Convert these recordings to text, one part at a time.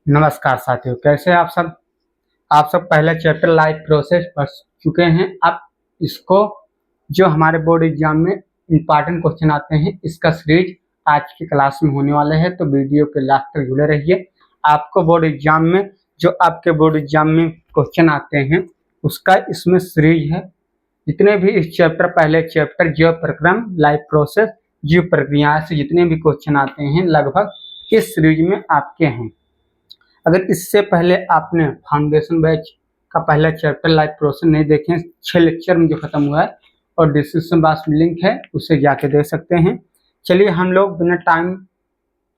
नमस्कार साथियों, कैसे हैं आप सब पहले चैप्टर लाइफ प्रोसेस पढ़ चुके हैं। अब इसको जो हमारे बोर्ड एग्जाम में इंपॉर्टेंट क्वेश्चन आते हैं, इसका सीरीज आज की क्लास में होने वाले हैं, तो वीडियो के लास्ट तक जुड़े रहिए। आपको बोर्ड एग्जाम में जो आपके बोर्ड एग्जाम में क्वेश्चन आते हैं उसका इसमें सीरीज है। जितने भी इस चैप्टर पहले चैप्टर जीव प्रक्रम, लाइफ प्रोसेस, जीव प्रक्रिया से जितने भी क्वेश्चन आते हैं लगभग इस सीरीज में आपके हैं। अगर इससे पहले आपने फाउंडेशन बैच का पहला चैप्टर लाइफ प्रोसेस नहीं देखे, 6 लेक्चर में जो खत्म हुआ है और डिस्क्रिप्शन बॉक्स में लिंक है, उसे जाके देख सकते हैं। चलिए हम लोग बिना टाइम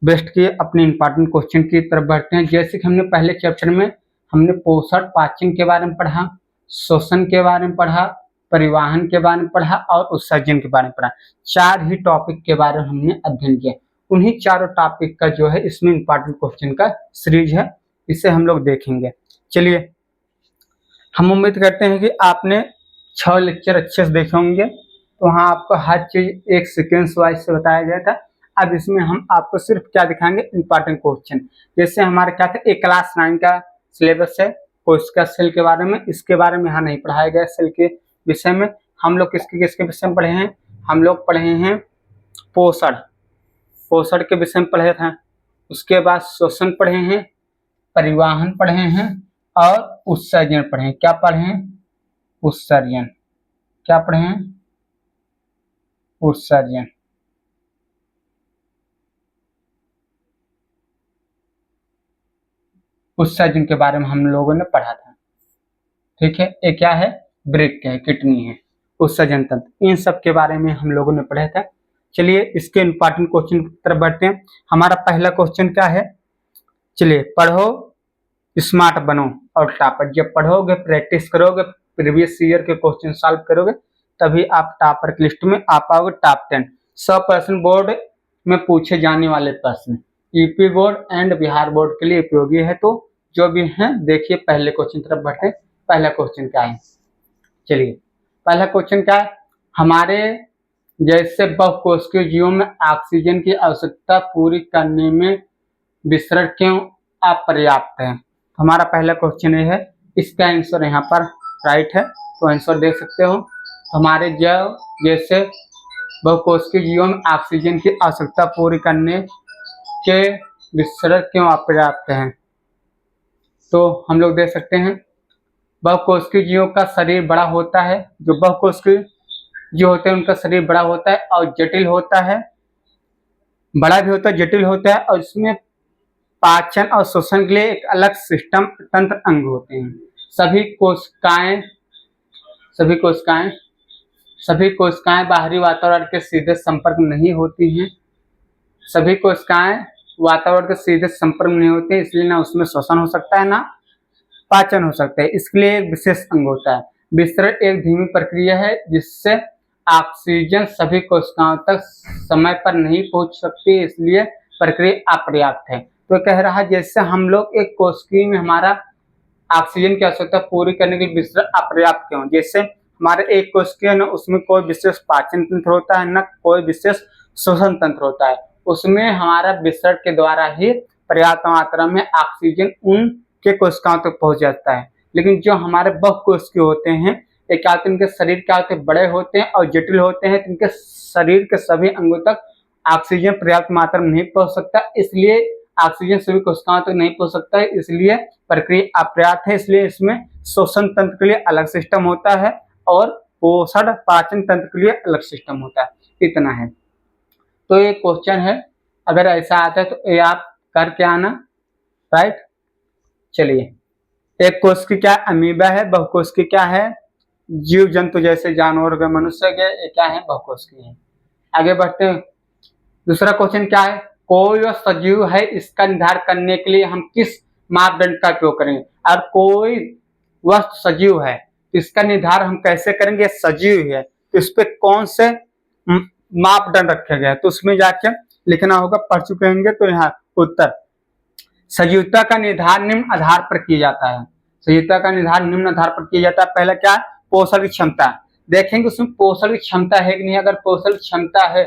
वेस्ट किए अपने इंपॉर्टेंट क्वेश्चन की तरफ बढ़ते हैं। जैसे कि हमने पहले चैप्टर में हमने पोषण पाचन के बारे में पढ़ा, शोषण के बारे में पढ़ा, परिवहन के बारे में पढ़ा और उत्सर्जन के बारे में पढ़ा। 4 ही टॉपिक के बारे में हमने अध्ययन किया। उन्हीं चारों टॉपिक का जो है इसमें इंपॉर्टेंट क्वेश्चन का सीरीज है, इसे हम लोग देखेंगे। चलिए, हम उम्मीद करते हैं कि आपने 6 लेक्चर अच्छे से देखे होंगे, तो वहाँ आपको हर चीज एक सीक्वेंस वाइज से बताया गया था। अब इसमें हम आपको सिर्फ क्या दिखाएंगे, इंपॉर्टेंट क्वेश्चन। जैसे हमारे क्या था, एक क्लास 9 का सिलेबस है कोशिका सेल के बारे में, इसके बारे में यहाँ नहीं पढ़ाया गया। सेल के विषय में हम लोग किसके विषय में पढ़े हैं, हम लोग पढ़े हैं पोषण के विषय में पढ़े थे। उसके बाद शोषण पढ़े हैं, परिवहन पढ़े हैं और उत्सर्जन पढ़े हैं। क्या पढ़े हैं? उत्सर्जन। क्या पढ़े हैं? उत्सर्जन। उत्सर्जन के बारे में हम लोगों ने पढ़ा था। ठीक है, ये क्या है? ब्रेक है, किडनी है, उत्सर्जन तंत्र, इन सब के बारे में हम लोगों ने पढ़ा था। चलिए इसके इंपॉर्टेंट क्वेश्चन की तरफ बढ़ते हैं। हमारा पहला क्वेश्चन क्या है? चलिए, पढ़ो स्मार्ट बनो और टॉपर। जब पढ़ोगे, प्रैक्टिस करोगे, प्रीवियस ईयर के क्वेश्चन सॉल्व करोगे, तभी आप टॉपर की लिस्ट में आ पाओगे, टॉप 10। 100% बोर्ड में पूछे जाने वाले प्रश्न UP board and Bihar board के लिए उपयोगी है। तो जो भी है देखिए, पहले क्वेश्चन तरफ बढ़ते हैं। पहला क्वेश्चन क्या है? चलिए, पहला क्वेश्चन क्या है? हमारे जैसे बहुकोशिकीय जीवों में ऑक्सीजन की आवश्यकता पूरी करने में विसरण क्यों अपर्याप्त है? हमारा पहला क्वेश्चन ये है। इसका आंसर यहाँ पर राइट है, तो आंसर देख सकते हो। हमारे जैव जैसे बहुकोशिकीय जीवों में ऑक्सीजन की आवश्यकता पूरी करने के विसरण क्यों अपर्याप्त है? तो हम लोग देख सकते हैं, बहुकोशिकीय जीवों का शरीर बड़ा होता है। जो बहुकोशिकीय जीव होते हैं उनका शरीर बड़ा होता है और जटिल होता है, बड़ा भी होता है, जटिल होता है, और इसमें पाचन और शोषण के लिए एक अलग सिस्टम तंत्र अंग होते हैं। सभी कोशिकाएं बाहरी वातावरण के सीधे संपर्क में नहीं होती हैं। सभी कोशिकाएं वातावरण के सीधे संपर्क में नहीं होती है, इसलिए ना उसमें शोषण हो सकता है ना पाचन हो सकता है। इसके लिए एक विशेष अंग होता है। विसरण एक धीमी प्रक्रिया है जिससे ऑक्सीजन सभी कोशिकाओं तक समय पर नहीं पहुंच सकती, इसलिए प्रक्रिया अपर्याप्त है। तो कह रहा है जैसे हम लोग एक कोशिका में हमारा ऑक्सीजन की आवश्यकता पूरी करने के लिए विसरण अपर्याप्त क्यों? जैसे हमारे एक कोशिका न उसमें कोई विशेष पाचन तंत्र होता है, न कोई विशेष शोषण तंत्र होता है, उसमें हमारा विसरण के द्वारा ही पर्याप्त मात्रा में ऑक्सीजन उनके कोशिकाओं तक पहुंच जाता है। लेकिन जो हमारे बहुकोशिकीय होते हैं, एक क्या होते हैं, इनके शरीर क्या होते हैं, बड़े होते हैं और जटिल होते हैं, इनके शरीर के सभी अंगों तक ऑक्सीजन पर्याप्त मात्रा में नहीं पहुंच सकता, इसलिए ऑक्सीजन सभी कोशिकाओं तक नहीं पहुंच सकता है, इसलिए प्रक्रिया अपर्याप्त है। इसलिए इसमें शोषण तंत्र के लिए अलग सिस्टम होता है और पोषण पाचन तंत्र के लिए अलग सिस्टम होता है। इतना है। तो ये क्वेश्चन है, अगर ऐसा आता है तो ये आप करके आना, राइट। चलिए, एक कोशिका क्या अमीबा है, बहुकोशिकीय क्या है, जीव जंतु जैसे जानवर के, मनुष्य के, ये क्या है, बहुकोशिकीय है। आगे बढ़ते हैं। दूसरा क्वेश्चन क्या है? कोई वह सजीव है, इसका निर्धारण करने के लिए हम किस मापदंड का उपयोग करेंगे? और कोई वह सजीव है, इसका निर्धारण हम कैसे करेंगे? सजीव है तो इस पे कौन से मापदंड रखे गए? तो उसमें जाके लिखना होगा, पढ़ चुके होंगे। तो यहाँ उत्तर, सजीवता का निर्धारण निम्न आधार पर किया जाता है। सजीवता का निर्धारण निम्न आधार पर किया जाता है। पहला क्या है? पोषण की क्षमता। देखेंगे उसमें पोषण की क्षमता है कि नहीं। अगर पोषण की क्षमता है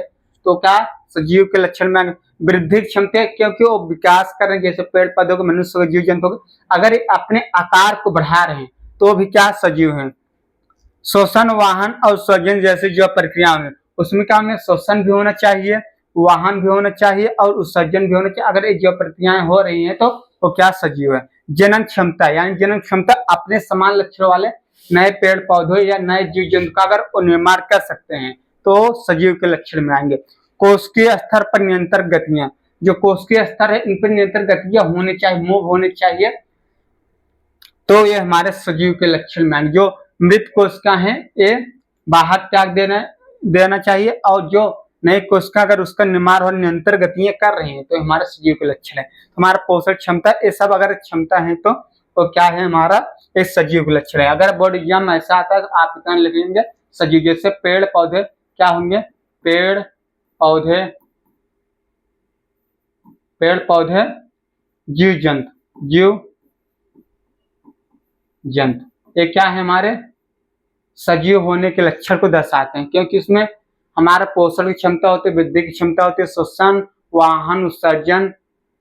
तो क्या सजीव के लक्षण में आएंगे। वृद्धि क्षमता, क्योंकि वो विकास कर रहे हैं, जैसे पेड़ पौधों को, मनुष्य को, जीव जंतु को, अगर ये अपने आकार को बढ़ा रहे हैं तो भी क्या सजीव है। शोषण, वाहन और सृजन जैसी जो प्रक्रिया है उसमें क्या हमें शोषण भी होना चाहिए, वाहन भी होना चाहिए और उत्सर्जन भी होना चाहिए। अगर ये जो प्रक्रियाएं हो रही हैं तो वो क्या सजीव है। जनन क्षमता, यानी जनन क्षमता, अपने समान लक्षण वाले नए पेड़ पौधे या नए जीव जंतु का अगर निर्माण कर सकते हैं तो सजीव के लक्षण में आएंगे। कोशिकीय स्तर पर निरंतर गतियां, जो कोशिकीय स्तर है इन पर निरंतर गतियां होनी चाहिए, मूव होनी चाहिए, तो ये हमारे सजीव के लक्षण में आएंगे। जो मृत कोशिका है ये बाहर त्याग देना चाहिए, और जो नई कोशिका अगर उसका निर्माण और निरंतर गतियां कर रही है तो हमारे सजीव के लक्षण है। हमारा पोषण क्षमता, ये सब अगर क्षमता है तो क्या है, हमारा एक सजीव के लक्षण है। अगर बोर्ड एग्जाम में ऐसा आता है तो आप इतना लिखेंगे सजीव, जैसे पेड़ पौधे क्या होंगे, पेड़ पौधे जीव जंतु, ये क्या है, हमारे सजीव होने के लक्षण को दर्शाते हैं, क्योंकि इसमें हमारा पोषण की क्षमता होती है, वृद्धि की क्षमता होती है, श्वसन, वाहन, उत्सर्जन,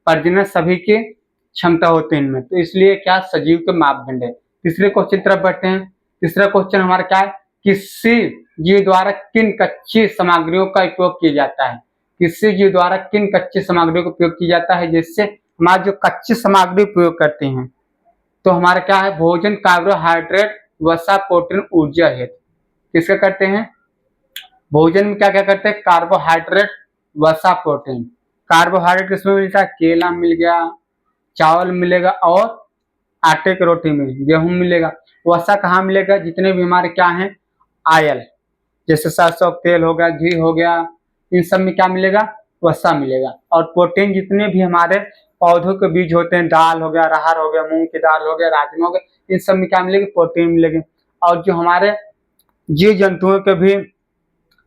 प्रजनन सभी की क्षमता होती है इनमें, तो इसलिए क्या सजीव के मापदंड है। तीसरे क्वेश्चन तरफ बढ़ते हैं। तीसरा क्वेश्चन हमारा क्या है, किसी जीव द्वारा किन कच्ची सामग्रियों का उपयोग किया जाता है। किसी जीव द्वारा किन कच्ची सामग्रियों का उपयोग किया जाता है, जिससे हमारे जो कच्ची सामग्री उपयोग करते हैं तो हमारा क्या है, भोजन, कार्बोहाइड्रेट, वसा, प्रोटीन, ऊर्जा है। किसका करते हैं, भोजन में क्या क्या करते हैं, कार्बोहाइड्रेट, वसा, प्रोटीन। कार्बोहाइड्रेट किसमें मिलता है, केला मिल गया, चावल मिलेगा और आटे की रोटी में गेहूं मिलेगा। वसा कहाँ मिलेगा, जितने भी हमारे क्या हैं आयल, जैसे सरसों तेल हो गया, घी हो गया, इन सब में क्या मिलेगा, वसा मिलेगा। और प्रोटीन जितने भी हमारे पौधों के बीज होते हैं, दाल हो गया, अरहर हो गया, मूंग की दाल हो गया, राजमा हो गया, इन सब में क्या मिलेगी, प्रोटीन मिलेगी। और जो हमारे जीव जंतुओं के भी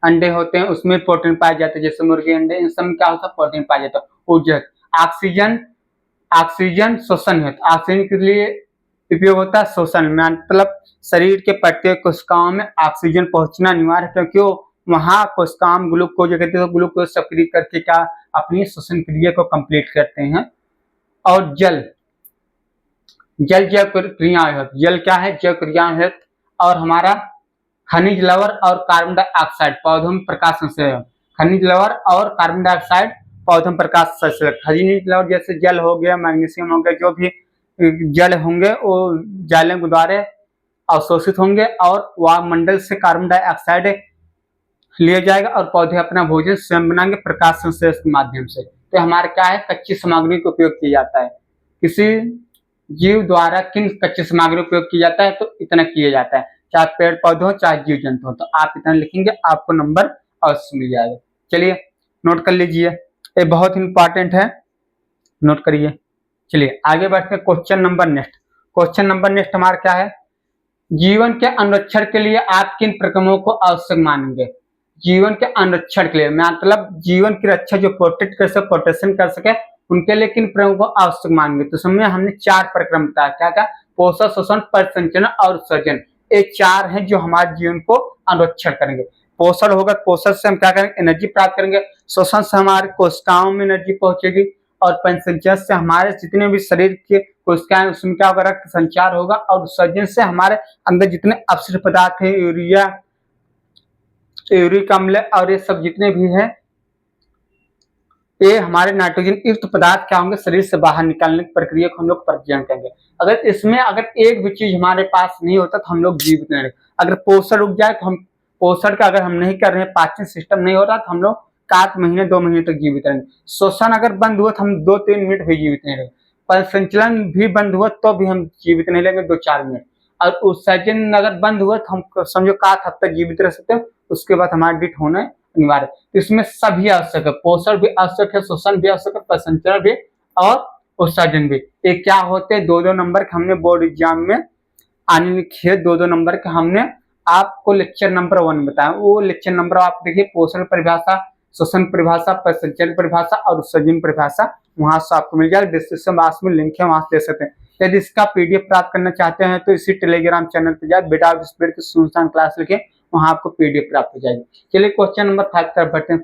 अंडे होते हैं उसमें प्रोटीन पाए जाते हैं, जैसे मुर्गी अंडे, इन सब में क्या होता है, प्रोटीन पाया जाता है। ऊर्जा, ऑक्सीजन शोषण है, ऑक्सीजन के लिए उपयोग होता है शोषण में, मतलब शरीर के प्रत्येक कोशिकाओं में ऑक्सीजन पहुंचना अनिवार्य है, क्योंकि वहां कोशिकाओं ग्लूकोज कहते हैं, ग्लूकोज सक्रिय करके क्या अपनी श्वसन क्रिया को कंप्लीट करते हैं। और जल जैव क्रिया है, जल क्या है, जैव क्रिया है। और हमारा खनिज लवण और कार्बन डाइऑक्साइड पौधों में प्रकाश संश्लेषण, खनिज लवण और कार्बन डाइऑक्साइड पौधों में प्रकाश संश्लेषण। खनिज लवण जैसे जल हो गया, मैग्नीशियम हो गया, जो भी जल होंगे वो जालियों के द्वारा अवशोषित होंगे और वायुमंडल से कार्बन डाइऑक्साइड लिया जाएगा और पौधे अपना भोजन स्वयं बनाएंगे प्रकाश संश्लेषण के माध्यम से। तो हमारा क्या है, कच्ची सामग्री का उपयोग किया जाता है। किसी जीव द्वारा किन कच्ची सामग्री का उपयोग किया जाता है, तो इतना किया जाता है, चाहे पेड़ पौधे हो चाहे जीव जंतु हो, तो आप इतना लिखेंगे, आपको नंबर अवश्य मिल जाएगा। चलिए नोट कर लीजिए, ये बहुत इंपॉर्टेंट है, नोट करिए। चलिए आगे बढ़ते हैं, क्वेश्चन नंबर नेक्स्ट हमारा क्या है, जीवन के अनुरक्षण के लिए आप किन प्रक्रमों को आवश्यक मानेंगे। जीवन के अनुरक्षण के लिए मतलब जीवन की रक्षा, जो प्रोटेक्ट कर सके, प्रोटेक्शन कर सके, उनके लिए किन प्रक्रमों को आवश्यक मानेंगे। तो समझे हमने 4 प्रक्रम बताया, क्या क्या, पोषण, शोषण, परिसंचरण और उत्सर्जन, ये 4 हैं जो हमारे जीवन को अनुरक्षण करेंगे। पोषण होगा, पोषण से हम क्या करेंगे, एनर्जी प्राप्त करेंगे। शोषण से हमारे कोशिकाओं में एनर्जी पहुंचेगी और परिसंचरण से हमारे जितने भी शरीर के कोशिकाएं उसमें क्या होगा, रक्त संचार होगा। और उत्सर्जन से हमारे अंदर जितने अपशिष्ट पदार्थ है, यूरिक अम्ल और ये सब जितने भी हैं, ये हमारे नाइट्रोजन युक्त पदार्थ क्या होंगे, शरीर से बाहर निकालने की प्रक्रिया को हम लोग परिचय करेंगे। अगर इसमें एक भी चीज हमारे पास नहीं होता तो हम लोग जीवित नहीं रहेंगे। अगर पोषण रुक जाए तो हम पोषण का अगर हम नहीं कर रहे हैं, पाचन सिस्टम नहीं हो रहा, तो हम लोग 7 महीने 2 महीने तक जीवित रहेंगे। श्वसन अगर बंद हुआ तो हम 2-3 मिनट भी जीवित नहीं रहेंगे। परिसंचलन भी बंद हुआ तो भी हम जीवित नहीं रहेंगे 2-4 मिनट। और उत्सर्जन अगर बंद हुआ तो हम समझो 7 हफ्ते जीवित रह सकते हैं, उसके बाद हमारा डिथ होना अनिवार्य। तो इसमें सभी आवश्यक है, पोषण भी आवश्यक है, शोषण भी आवश्यक है, परिसंचरण भी और उत्सर्जन भी। ये क्या होते हैं, 2-2 नंबर के हमने बोर्ड एग्जाम में आने लिखे, 2-2 नंबर के हमने आपको लेक्चर नंबर 1 बताया। वो लेक्चर नंबर आप देखिए, पोषण परिभाषा, शोषण परिभाषा, परिसंचरण परिभाषा और उत्सर्जन परिभाषा, वहां से आपको मिल जाएगा। डिस्क्रिप्शन बॉक्स में लिंक है, वहां से दे सकते हैं। यदि इसका पीडीएफ प्राप्त करना चाहते हैं तो इसी टेलीग्राम चैनल पर जाए, बेटा स्पीड की सुनसान क्लास लिखे, वहां आपको पीडीएफ प्राप्त हो जाएगी। चलिए क्वेश्चन नंबर 5 तरफ बढ़ते हैं।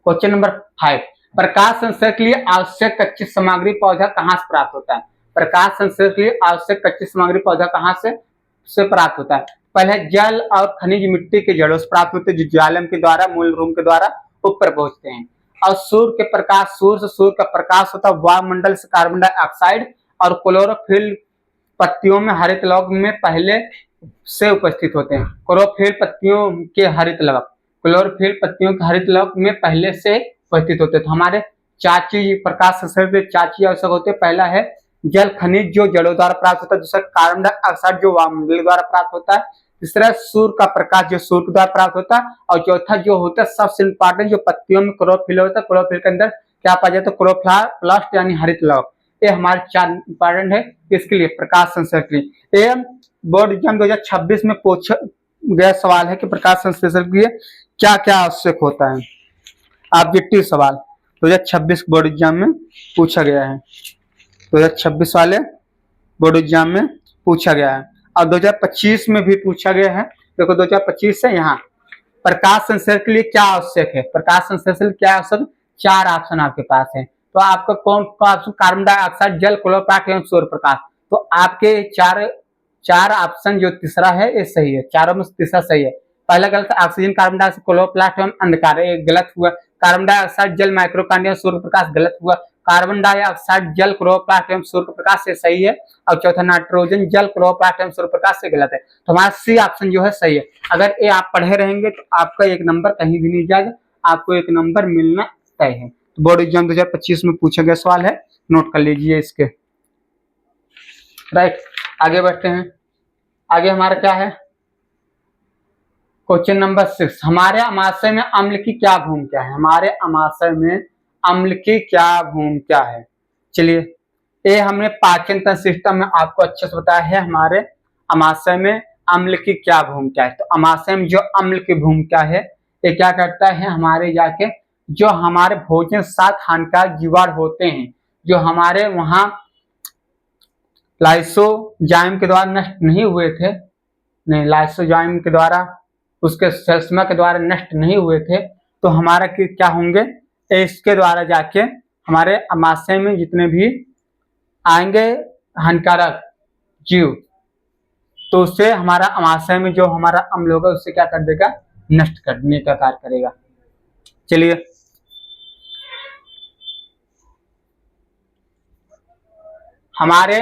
क्वेश्चन नंबर 5, प्रकाश संश्लेषण के लिए आवश्यक कच्ची सामग्री पौधा कहाँ से प्राप्त होता है? प्रकाश संश्लेषण के लिए आवश्यक कच्ची सामग्री पौधा कहाँ से प्राप्त होता है? पहले जल और खनिज मिट्टी के जड़ों से प्राप्त होते हैं, जो ज्वालामुखी के द्वारा, मूल रूम के द्वारा ऊपर पहुंचते हैं। और सूर्य के प्रकाश, सूर्य का प्रकाश होता है वायुमंडल से कार्बन डाइऑक्साइड और क्लोरोफिल पत्तियों में हरित लवक में पहले से उपस्थित होते हैं। क्लोरोफिल पत्तियों के हरित लवक, क्लोरोफिल पत्तियों के हरित लवक में पहले से उपस्थित होते हैं। तो हमारे 4 चीज प्रकाश संश्लेषण में 4 चीज आवश्यक होते हैं। पहला है जल खनिज जो जड़ों द्वारा प्राप्त होता है, दूसरा कार्बन डाइऑक्साइड जो वायुमंडल द्वारा प्राप्त होता है, तीसरा सूर्य का प्रकाश जो सूर्य द्वारा प्राप्त होता है, और चौथा जो होता है सबसे इंपॉर्टेंट जो पत्तियों में क्लोरोफिल होता है, क्लोरोफिल के अंदर क्या पाया जाता है? क्लोरोप्लास्ट यानी हरित लवक। ये हमारे 4 इंपॉर्टेंट है इसके लिए प्रकाश संश्लेषण के लिए। बोर्ड एग्जाम 2026 में पूछा गया सवाल है कि प्रकाश संश्लेषण के लिए क्या क्या आवश्यक होता है। ऑब्जेक्टिव सवाल 2026 बोर्ड एग्जाम में पूछा गया है, 2026 वाले बोर्ड एग्जाम में पूछा गया है, और 2025 में भी पूछा गया है। देखो 2025 से यहाँ प्रकाश संश्लेषण के लिए क्या आवश्यक है, प्रकाश संश्लेषण क्या आवश्यक, 4 ऑप्शन आपके पास है। तो आपका कौन सा ऑप्शन? कार्बन डाइऑक्साइड, जल, क्लोरोप्लास्ट एवं सूर्य प्रकाश। तो आपके चार ऑप्शन जो तीसरा है ये सही है, चारों में तीसरा सही है। पहला गलत, ऑक्सीजन, कार्बन डाइऑक्साइड, क्लोरोप्लास्ट एवं अंधकार, ये गलत हुआ। कार्बन डाइऑक्साइड, जल, माइक्रोकार्बन, सूर्य प्रकाश, गलत हुआ। कार्बन डाइऑक्साइड, जल, क्लोरोप्लास्ट एवं सूर्य प्रकाश से सही है, और चौथा नाइट्रोजन, जल, क्लोरोप्लास्ट एवं सूर्य प्रकाश से गलत है। तो हमारा सी ऑप्शन जो है सही है। अगर ये आप पढ़े रहेंगे तो आपका 1 नंबर कहीं भी नहीं जाएगा, आपको 1 नंबर मिलना तय है। तो बोर्ड एग्जाम 2025 में पूछा गया सवाल है, नोट कर लीजिए इसके। राइट, आगे बढ़ते हैं। आगे हमारा क्या है? क्वेश्चन नंबर 6, हमारे अमाशय में अम्ल की क्या भूमिका है? हमारे अमाशय में अम्ल की क्या भूमिका है? चलिए, ये हमने पाचन तंत्र सिस्टम में आपको अच्छे से बताया है हमारे अमाशय में अम्ल की क्या भूमिका है। तो अमाशय में जो अम्ल की भूमिका है ये क्या करता है, हमारे जाके जो हमारे भोजन साथ हानिकारक जीवाणु होते हैं, जो हमारे वहां लाइसोजाइम के द्वारा नष्ट नहीं हुए थे, नहीं लाइसोजाइम के द्वारा, उसके सेल्समा के द्वारा नष्ट नहीं हुए थे, तो हमारा क्या होंगे, इसके द्वारा जाके हमारे अमाशय में जितने भी आएंगे हानिकारक जीव, तो उससे हमारा अमाशय में जो हमारा अम्ल होगा उससे क्या कर देगा, नष्ट करने का कार्य करेगा। चलिए, हमारे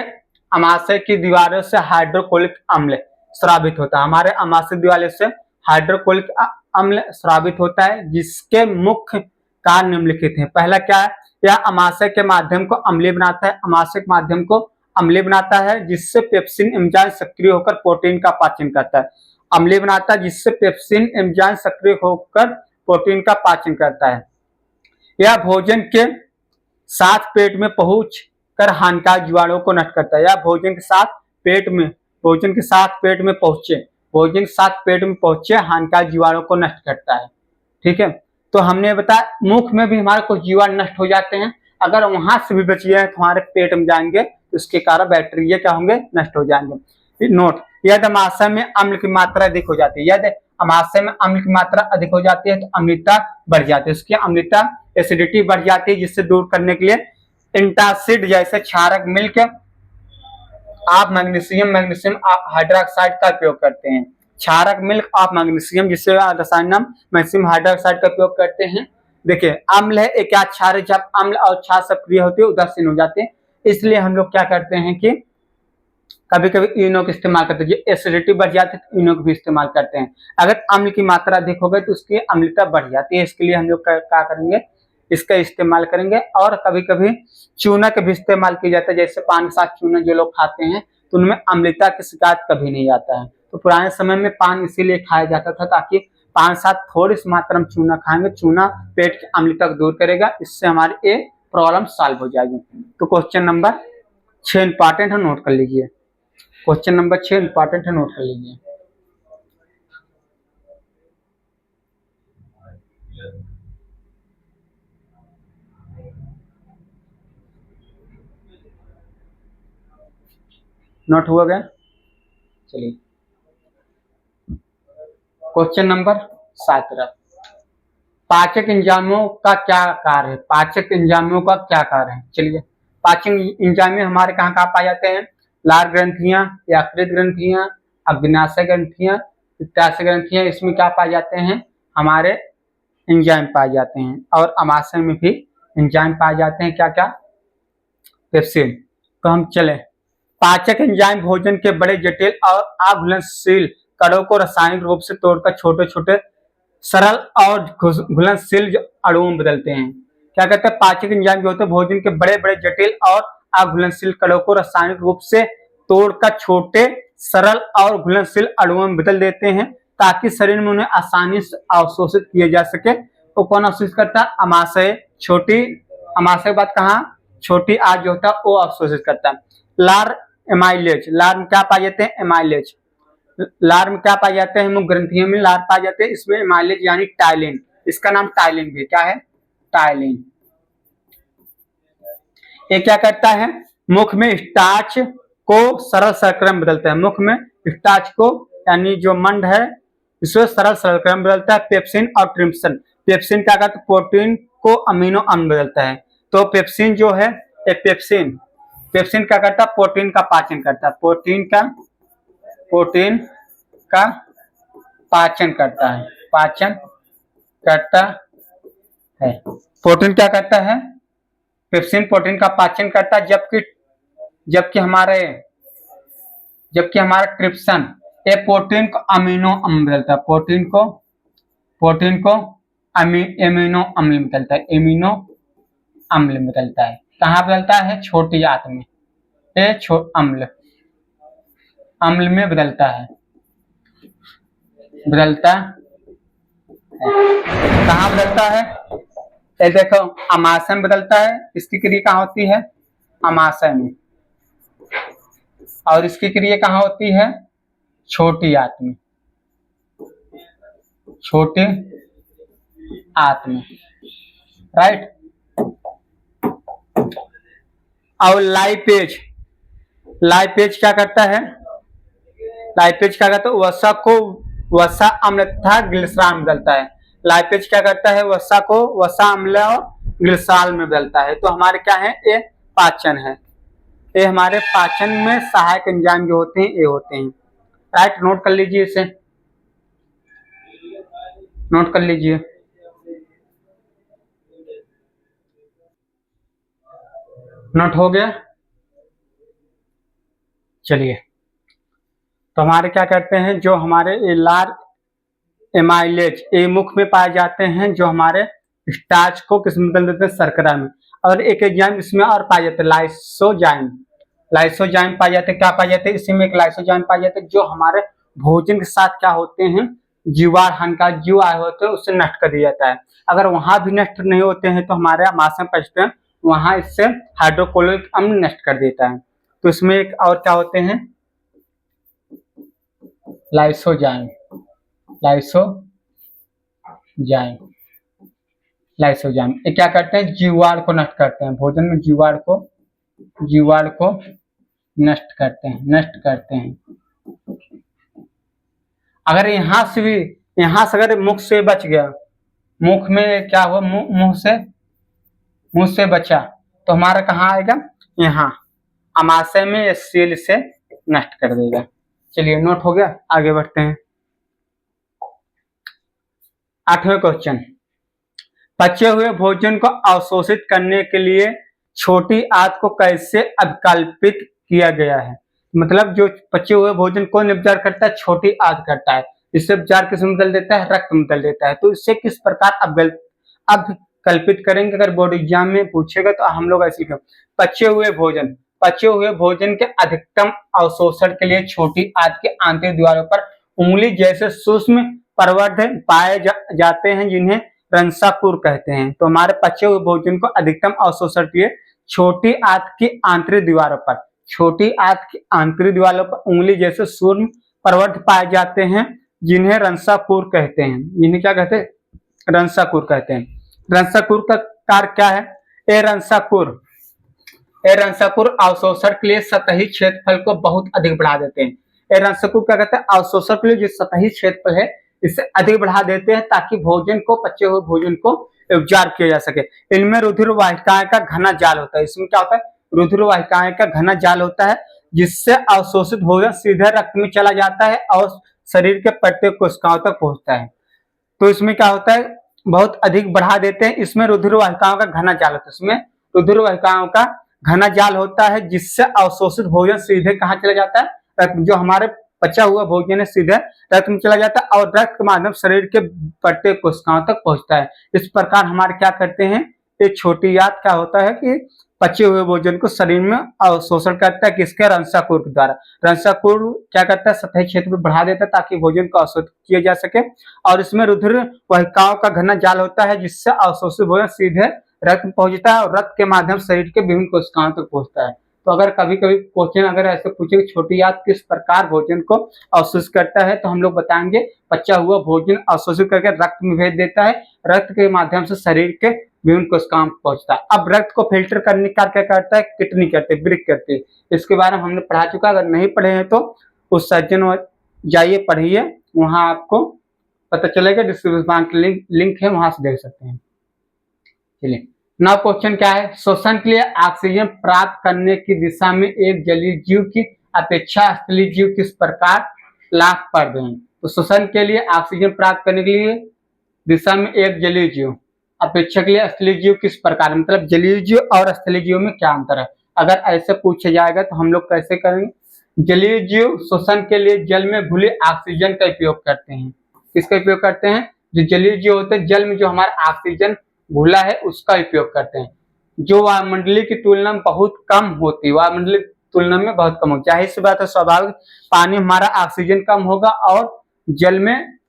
अमाशय की दीवारों से हाइड्रोक्लोरिक अम्ल स्रावित होता है। हमारे अमाशय दीवारों से हाइड्रोक्लोरिक अम्ल स्रावित होता है, जिसके मुख्य कार्य निम्नलिखित हैं। पहला क्या है, यह अमाशय के माध्यम को अम्लीय बनाता है, अमाशय के माध्यम को अम्लीय बनाता है, जिससे पेप्सिन एंजाइम सक्रिय होकर प्रोटीन का पाचन करता है। अम्लीय बनाता है जिससे पेप्सिन एंजाइम सक्रिय होकर प्रोटीन का पाचन करता है। यह भोजन के साथ पेट में पहुंच कर हानिकारक जीवाणुओं को नष्ट करता है, या भोजन के साथ पेट में पहुंचे हानिकारक जीवाणुओं को नष्ट करता है। ठीक है, तो हमने बताया मुख में भी हमारे कुछ जीवाणु नष्ट हो जाते हैं, अगर वहां से भी बच गए तो हमारे पेट में जाएंगे तो इसके कारण बैक्टीरिया क्या होंगे, नष्ट हो जाएंगे। नोट, यदि अमाशय में अम्ल की मात्रा अधिक हो जाती है, यदि अमाशय में अम्ल की मात्रा अधिक हो जाती है तो अम्लता बढ़ जाती है, उसकी अम्लता एसिडिटी बढ़ जाती है, जिससे दूर करने के लिए एंटासिड जैसे क्षारक मिलकर आप मैग्नीशियम हाइड्रोक्साइड का उपयोग करते हैं। क्षारक मिल्क ऑफ मैग्नीशियम, जिससे रसायन नाम मैग्नीशियम हाइड्रोक्साइड का उपयोग करते हैं। देखिए, अम्ल है एक क्या क्षार है, जब अम्ल और क्षार सक्रिय होते हैं उदासीन हो जाते हैं, इसलिए हम लोग क्या करते हैं कि कभी कभी इनो का इस्तेमाल करते हैं। एसिडिटी बढ़ जाती है तो इनो का भी इस्तेमाल करते हैं। अगर अम्ल की मात्रा अधिक हो गई तो उसकी अम्लता बढ़ जाती है, इसके लिए हम लोग क्या करेंगे, इसका इस्तेमाल करेंगे। और कभी कभी चूना का भी इस्तेमाल किया जाता है, जैसे पान के साथ चूना जो लोग खाते हैं तो उनमें अम्लता की शिकायत कभी नहीं आता है। तो पुराने समय में पान इसीलिए खाया जाता था ताकि पान के साथ थोड़ी सी मात्रा में चूना खाएंगे, चूना पेट की अम्लता को दूर करेगा, इससे हमारी ये प्रॉब्लम सॉल्व हो जाएगी। तो क्वेश्चन नंबर 6 इंपॉर्टेंट है, नोट कर लीजिए। क्वेश्चन नंबर 6 इंपॉर्टेंट है, नोट कर लीजिए। नोट हुआ गया? चलिए, क्वेश्चन नंबर 7, पाचक एंजाइमों का क्या कार्य है? पाचक एंजाइमों का क्या कार्य है? चलिए, पाचक एंजाइम हमारे कहाँ कहाँ पाए जाते हैं? लार ग्रंथियां, यकृत ग्रंथियां, अग्नाशय ग्रंथियां, पित्ताशय ग्रंथियां, इसमें क्या पाए जाते हैं? हमारे एंजाइम पाए जाते हैं। और अमाशय में भी एंजाइम पाए जाते हैं। क्या क्या? पेप्सिन। तो हम चले, पाचक एंजाइम भोजन के बड़े जटिल और अघुलनशील कणों को रासायनिक रूप से तोड़कर छोटे छोटे सरल और घुलनशील अणुओं में बदलते हैं। क्या कहते हैं? पाचक एंजाइम जो होते हैं भोजन के बड़े बड़े जटिल और अघुलनशील कणों को रासायनिक रूप से तोड़कर छोटे सरल और घुलनशील अणुओं में बदल देते हैं ताकि शरीर में उन्हें आसानी से अवशोषित किया जा सके। तो कौन अवशोषित करता है? अमाशय। छोटी अमाशय के बाद कहाँ? छोटी आंत जो होता है वो अवशोषित करता है। लार एमाइलेज, लार में क्या पाए जाते हैं? एमाइलेज। लार में क्या पाए जाते हैं? मुख ग्रंथियों में लार पाए जाते हैं, इसमें एमाइलेज यानी टाइलिन, इसका नाम टाइलिन भी। क्या है? टाइलिन। ये क्या करता है? मुख में स्टार्च को सरल शर्करा में बदलता है। मुख में स्टार्च को यानी जो मंड है इसको सरल शर्करा में बदलता है। पेप्सिन और ट्रिप्सिन, पेप्सिन क्या करता है? प्रोटीन को अमीनो अम्ल बदलता है। तो पेप्सिन जो है, पेप्सिन पेप्सिन क्या करता है? प्रोटीन का पाचन करता है। प्रोटीन का पाचन करता है, पाचन करता है। प्रोटीन क्या करता है? पेप्सिन प्रोटीन का पाचन करता है, जबकि हमारा ट्रिप्सिन ये प्रोटीन को अमीनो अम्ल बदलता है। प्रोटीन को एमिनो अम्ल में बदलता है। एमिनो अम्ल में बदलता है। कहाँ बदलता है? छोटी आंत में। अम्ल में बदलता है। कहाँ बदलता है? ये देखो, अमाशय में बदलता है। इसकी क्रिया कहाँ होती है? अमाशय में। और इसकी क्रिया कहाँ होती है? छोटी आंत में। छोटी आंत में, राइट। और लाइपेज क्या करता है? लाइपेज क्या करता है? वसा को वसा अम्ल तथा ग्लिसरॉल में बदलता है। लाइपेज क्या करता है? वसा को वसा अम्ल और ग्लिसरॉल में बदलता है। तो हमारे क्या है? ये पाचन है। ये हमारे पाचन में सहायक एंजाइम जो होते हैं ये होते हैं, राइट। नोट कर लीजिए, इसे नोट कर लीजिए। नोट हो गया? चलिए, तो हमारे क्या करते हैं? जो हमारे लार एमाइलेज ये मुख में पाए जाते हैं, जो हमारे स्टार्च को किस में बदल देते हैं? शर्करा में। और एक एंजाइम इसमें और पाए जाते हैं, लाइसोजाइम पाए जाते हैं। क्या पाए जाते हैं? इसी में एक लाइसोजाइम पाए जाते हैं जो हमारे भोजन के साथ क्या होते हैं? जीवाण हानिकारक जीव आए होते हैं उससे नष्ट कर दिया जाता है। अगर वहां भी नष्ट नहीं होते हैं तो हमारे अमाशय पचते हैं, वहां इससे हाइड्रोक्लोरिक अम्ल नष्ट कर देता है। तो इसमें एक और क्या होते हैं? लाइसोजाइम ये क्या करते हैं? जीवाणु को नष्ट करते हैं। भोजन में जीवाणु को नष्ट करते हैं। अगर यहाँ से अगर मुख से बच गया, मुख में क्या हुआ? मुंह से बचा तो हमारा कहाँ आएगा? यहाँ अमाशय में सेल से नष्ट कर देगा। चलिए, नोट हो गया? आगे बढ़ते हैं। 8वें क्वेश्चन, पचे हुए भोजन को अवशोषित करने के लिए छोटी आंत को कैसे अभिकल्पित किया गया है? मतलब जो पचे हुए भोजन को उपचार करता है? छोटी आंत करता है। इससे उपचार किस में बदल देता है? रक्त में बदल देता है। तो इससे किस प्रकार अभिकल्पित करेंगे? अगर बोर्ड एग्जाम में पूछेगा तो हम लोग ऐसे लिखेंगे, पचे हुए भोजन के अधिकतम अवशोषण के लिए छोटी आंत के आंतरिक दीवारों पर उंगली जैसे सूक्ष्म प्रवर्ध पाए जाते हैं, जिन्हें रंसाकुर कहते हैं। तो हमारे पचे हुए भोजन को अधिकतम अवशोषण के लिए छोटी आंत की आंतरिक दीवारों पर उंगली जैसे सूक्ष्म प्रवर्ध पाए जाते हैं, जिन्हें रंसाकुर कहते हैं। जिन्हें क्या कहते हैं? रंसाकुर कहते हैं। रंसाकुर का कार्य क्या है? ए रंसाकुर अवशोषण के लिए सतही क्षेत्रफल को बहुत अधिक बढ़ा देते हैं। ए रंसाकुर क्या कहते हैं? अवशोषण के लिए जो सतही क्षेत्रफल है इससे अधिक बढ़ा देते हैं ताकि भोजन को, पचे हुए भोजन को उपचार किया जा सके। इनमें रुधिर वाहिकाएं का घना जाल होता है। इसमें क्या होता है? रुधिर वाहिकाएं का घना जाल होता है, जिससे अवशोषित भोजन सीधे रक्त में चला जाता है और शरीर के प्रत्येक कोशिकाओं तक पहुंचता है। तो इसमें क्या होता है? बहुत अधिक बढ़ा देते हैं। इसमें रुधिर वाहिकाओं का घना जाल होता है। इसमें रुधिर वाहिकाओं का घना जाल होता है, जिससे अवशोषित भोजन सीधे कहाँ चला जाता है? रक्त, जो हमारे पचा हुआ भोजन है सीधे रक्त में चला जाता है और रक्त के माध्यम शरीर के प्रत्येक कोशिकाओं तक पहुंचता है। इस प्रकार हमारे क्या करते हैं, एक छोटी याद क्या होता है कि पचे हुए भोजन को शरीर में अवशोषण करता है, किसके? रंसाकुर के द्वारा। रंसाकुर क्या करता है? सतही क्षेत्र में बढ़ा देता है ताकि भोजन को अवशोषित किया जा सके। और इसमें रुधिर वाहिकाओं का घना जाल होता है, जिससे अवशोषित भोजन सीधे रक्त में पहुंचता है और रक्त के माध्यम शरीर के विभिन्न कोशिकाओं तक पहुंचता है। तो अगर कभी कभी क्वेश्चन अगर ऐसे पूछे छोटी याद किस प्रकार भोजन को अवशोषित करता है, तो हम लोग बताएंगे पचा हुआ भोजन अवशोषित करके रक्त में भेज देता है, रक्त के माध्यम से शरीर के विभिन्न कोशिकाओं में पहुंचता है। अब रक्त को फिल्टर करने का क्या करता है? किडनी करते, वृक्क करते। इसके बारे में हमने पढ़ा चुका, अगर नहीं पढ़े हैं तो उस सर्जन जाइए पढ़िए, वहां आपको पता चलेगा। डिस्क्रिप्शन लिंक है, वहां से देख सकते हैं। चलिए, नौ क्वेश्चन क्या है? श्वसन के लिए ऑक्सीजन प्राप्त करने की दिशा में एक जलीय जीव की अपेक्षा स्थलीय जीव किस प्रकार लाभप्रद है? तो श्वसन के लिए ऑक्सीजन प्राप्त करने के लिए दिशा में एक जलीय जीव, अपेक्षा के लिए स्थलीय जीव किस प्रकार, मतलब जलीय जीव और स्थलीय जीव में क्या अंतर है? अगर ऐसे पूछा जाएगा तो हम लोग कैसे करेंगे? जलीय जीव श्वसन के लिए जल में घुले ऑक्सीजन का उपयोग करते हैं। किसका उपयोग करते हैं? जो जलीय जीव होते हैं, जल में जो हमारा ऑक्सीजन घुला है उसका उपयोग करते हैं, जो वायुमंडलीय की तुलना में बहुत कम होती है। वायुमंडलीय की तुलना में बहुत कम होती है। जाहिर सी बात है, स्वाभाविक पानी हमारा ऑक्सीजन कम होगा और जल में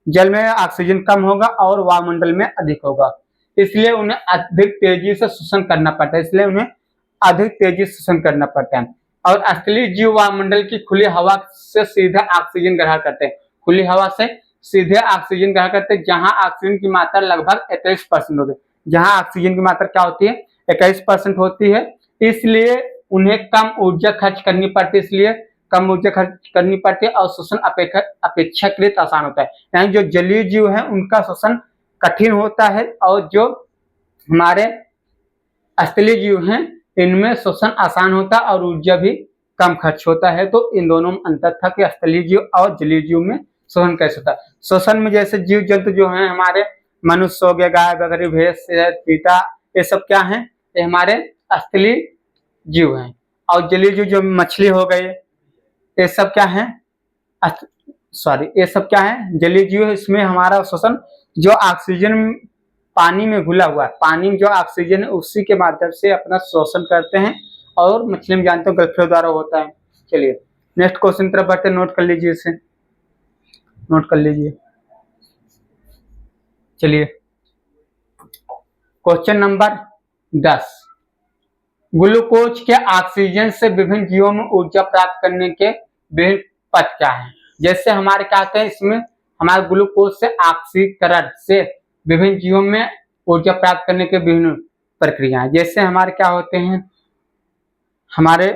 ऑक्सीजन कम होगा और वायुमंडल में अधिक होगा, इसलिए उन्हें अधिक तेजी से श्वसन करना पड़ता है। और स्थलीय जीव वायुमंडल की खुली हवा से सीधे ऑक्सीजन ग्रहण करते हैं। खुली हवा से सीधे ऑक्सीजन ग्रहण करते हैं, जहां ऑक्सीजन की मात्रा लगभग 21% होती है। जहां ऑक्सीजन की मात्रा क्या होती है? 21% होती है। इसलिए उन्हें कम ऊर्जा खर्च करनी पड़ती है और श्वसन अपेक्षाकृत आसान होता है। यानी जो जलीय जीव है उनका श्वसन कठिन होता है और जो हमारे स्थलीय जीव हैं इनमें श्वसन आसान होता है और ऊर्जा भी कम खर्च होता है। तो इन दोनों में अंतर था कि स्थलीय जीव और जलीय जीव में श्वसन कैसे होता है। श्वसन में जैसे जीव जंतु जो हैं हमारे, मनुष्य हो गया, गाय, बकरी, भैंस, चीता, ये सब क्या हैं? ये हमारे स्थलीय जीव हैं। और जलीय जीव जो मछली हो गए, ये सब क्या है? ये सब क्या है? जलीय जीव। इसमें हमारा श्वसन जो ऑक्सीजन पानी में घुला हुआ है, पानी में जो ऑक्सीजन है उसी के माध्यम से अपना श्वसन करते हैं और मछली में जानते हो गलफियों द्वारा होता है। चलिए नेक्स्ट क्वेश्चन तरफ बढ़ते, नोट कर लीजिए इसे, नोट कर लीजिए। चलिए क्वेश्चन नंबर 10, ग्लूकोज के ऑक्सीजन से विभिन्न जीवों में ऊर्जा प्राप्त करने के विभिन्न पथ क्या है? जैसे हमारे क्या कहते हैं, इसमें हमारे ग्लूकोज से ऑक्सीकरण से विभिन्न जीवों में ऊर्जा प्राप्त करने के विभिन्न प्रक्रियाएं। जैसे हमारे क्या होते हैं, हमारे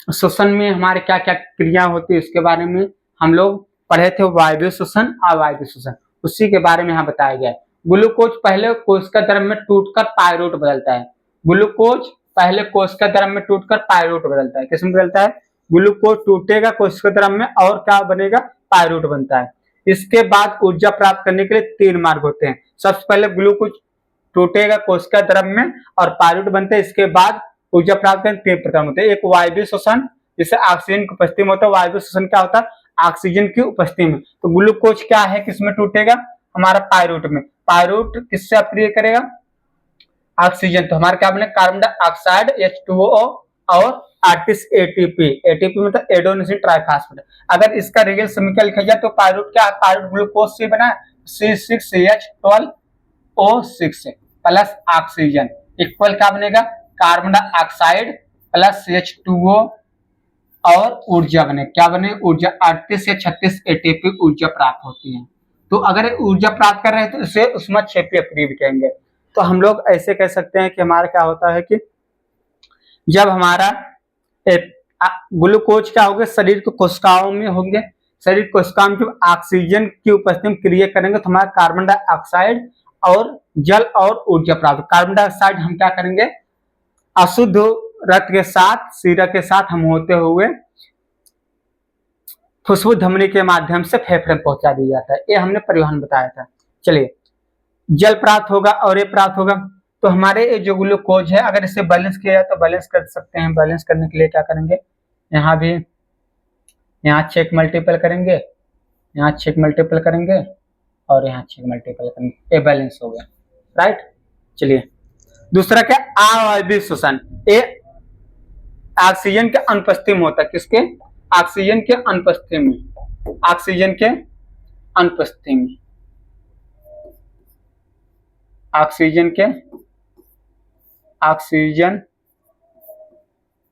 श्वसन में हमारे क्या क्या क्रिया होती है इसके बारे में हम लोग पढ़े थे, वायवीय श्वसन, अवायवीय श्वसन, उसी के बारे में यहाँ बताया गया है। ग्लूकोज पहले कोशिका द्रव्य में टूटकर पायरूट बदलता है। ग्लूकोज पहले कोशिका द्रव्य में टूटकर पायरूट बदलता है। किसमें बदलता है? ग्लूकोज टूटेगा कोशिका द्रव्य में और क्या बनेगा? पायरूट बनता है। इसके बाद ऊर्जा प्राप्त करने के लिए 3 मार्ग होते हैं। सबसे पहले ग्लूकोज टूटेगा कोशिका द्रव्य में और पायरूट बनते हैं। इसके बाद ऊर्जा प्राप्त करने 3 प्रकार होते हैं। एक वायवीय श्वसन, जिससे ऑक्सीजन की उपस्थिति में होता है। वायवीय श्वसन क्या होता है? ऑक्सीजन की उपस्थिति में। तो ग्लूकोज क्या है, किसमें टूटेगा? हमारा पायरूट में। पायरूट किससे अक्रिय करेगा? ऑक्सीजन। तो हमारे क्या बने? कार्बन डाइऑक्साइड H2O और 38 ATP। ATP मतलब एडेनोसिन ट्राइफॉस्फेट। अगर इसका रियल समीकरण लिखा जाए तो पायरूट क्या है? पायरूट ग्लूकोज से बना है C6H12O6 प्लस ऑक्सीजन इक्वल क्या बनेगा? कार्बन डाइऑक्साइड प्लस H2O और ऊर्जा बने, क्या बने? ऊर्जा 38 या 36 ATP ऊर्जा प्राप्त होती है। तो अगर ऊर्जा प्राप्त कर रहे हैं तो इसे ऊष्माक्षेपी अक्रिय भी कहेंगे। तो हम लोग ऐसे कह सकते हैं कि हमारा क्या होता है कि जब हमारा ग्लूकोज क्या होगा, शरीर के कोशिकाओं में होंगे, शरीर कोशिकाओं में जब ऑक्सीजन की उपस्थिति में क्रिया करेंगे तो हमारा कार्बन डाइऑक्साइड और जल और ऊर्जा प्राप्त। कार्बन डाइऑक्साइड हम क्या करेंगे, अशुद्ध रक्त के साथ, सीरा के साथ हम होते हुए फुस्फुस धमनी के माध्यम से फेफड़े में पहुंचा दिया जाता है। ये हमने परिवहन बताया था। चलिए, जल प्राप्त होगा और ये प्राप्त होगा, तो हमारे ये जो ग्लूकोज है अगर इसे बैलेंस किया जाए तो बैलेंस कर सकते हैं। बैलेंस करने के लिए क्या करेंगे, यहाँ भी यहाँ चेक मल्टीपल करेंगे, यहाँ चेक मल्टीपल करेंगे और यहाँ चेक मल्टीपल करेंगे, ये बैलेंस हो गया। राइट। चलिए, दूसरा क्या, अवायवीय श्वसन। ये ऑक्सीजन के अनुपस्थिति में होता है। किसके, ऑक्सीजन के अनुपस्थिति में, ऑक्सीजन के अनुपस्थिति में, ऑक्सीजन के, ऑक्सीजन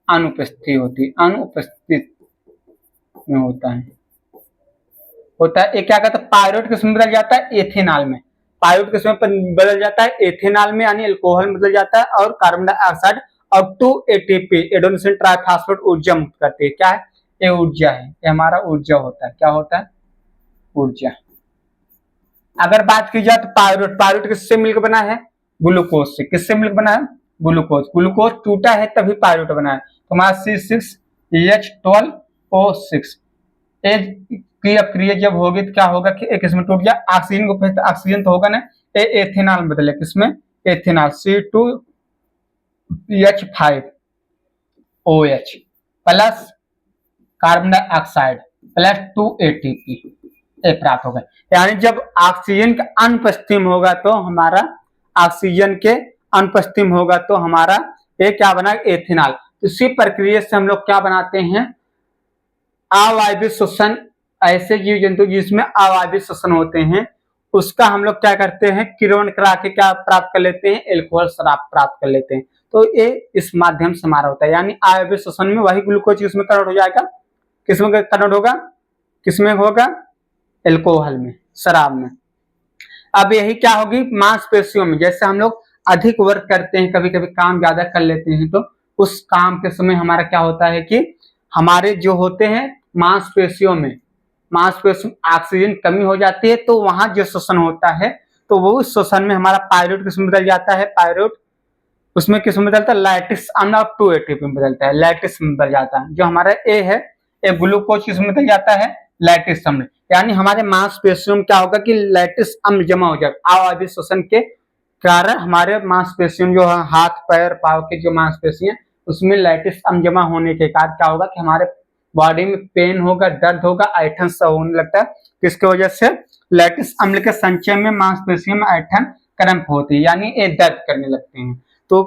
अनुपस्थिति होती है, अनुपस्थित में होता है। ये क्या कहता है, पायरुवेट किस में बदल जाता है, एथेनॉल में। पायरुवेट किस में बदल जाता है, एथेनॉल में, यानी अल्कोहल में बदल जाता है। और कार्बन डाइऑक्साइड और 2 ATP एडेनोसिन ट्राइफॉस्फेट ऊर्जा मुक्त करती है। क्या है, ये ऊर्जा है, ये हमारा ऊर्जा होता है। क्या होता है, ऊर्जा। अगर बात की जाए तो पायरुवेट, पायरुवेट किससे मिलकर बना है, ग्लूकोज से। किससे मिलकर बना है, ग्लूकोज। ग्लूकोज टूटा है तभी पायरुवेट बना है। तो हमारा C6H12O6 की क्रिया जब होगी तो क्या होगा कि एक इसमें टूट गया, ऑक्सीजन को, ऑक्सीजन तो होगा ना, ये एथेनॉल में बदले। किसमें, ethanol, C2H5OH plus carbon dioxide plus 2 ATP ये प्राप्त होगा। यानी जब ऑक्सीजन के अनुपस्थिति में होगा तो हमारा, ऑक्सीजन के अनुपस्थिति में होगा तो हमारा ये क्या बना, एथेनॉल। इसी प्रक्रिया से हम लोग क्या बनाते हैं, अवायवीय श्वसन। ऐसे जीव जंतु जिसमें अवायवीय श्वसन होते हैं उसका हम लोग क्या करते हैं, किण्वन करा के क्या प्राप्त कर लेते हैं, एल्कोहल शराब प्राप्त कर लेते हैं। तो ये इस माध्यम से हमारा होता है। यानी अवायवीय श्वसन में वही ग्लूकोज किसमें कन्वर्ट हो जाएगा, किसमें कन्वर्ट होगा, किसमें होगा, एल्कोहल में, शराब में। अब यही क्या होगी, मांसपेशियों में। जैसे हम लोग अधिक वर्क करते हैं, कभी कभी काम ज्यादा कर लेते हैं, तो उस काम के समय हमारा क्या होता है कि हमारे जो होते हैं मांसपेशियों में, मांसपेशियों में ऑक्सीजन कमी हो जाती है, तो वहां जो श्वसन होता है तो वो उस श्वसन में हमारा पायरुवेट किसमें बदल जाता है, पायरुवेट उसमें किसमें बदलता है, लैक्टिक अम्ल और 2 ATP में बदलता है, लैक्टिक में बदल जाता है। जो हमारा ए है, ए ग्लूकोज किसमें बदल जाता है, लैक्टिक अम्ल। यानी हमारे मांसपेशियों में क्या होगा कि लैक्टिक अम्ल जमा हो जाएगा। अवायवीय श्वसन के कारण हमारे मांसपेशियों में, जो हाथ पैर पांव के जो मांसपेशियां, उसमें लैक्टिक अम्ल जमा होने के कारण क्या होगा कि हमारे बॉडी में पेन होगा, दर्द होगा, ऐठन सा होने लगता है। किसकी वजह से, लैक्टिक अम्ल के संचय में मांसपेशियों में ऐठन क्रैम्प होती है, यानी ये दर्द करने लगते हैं। तो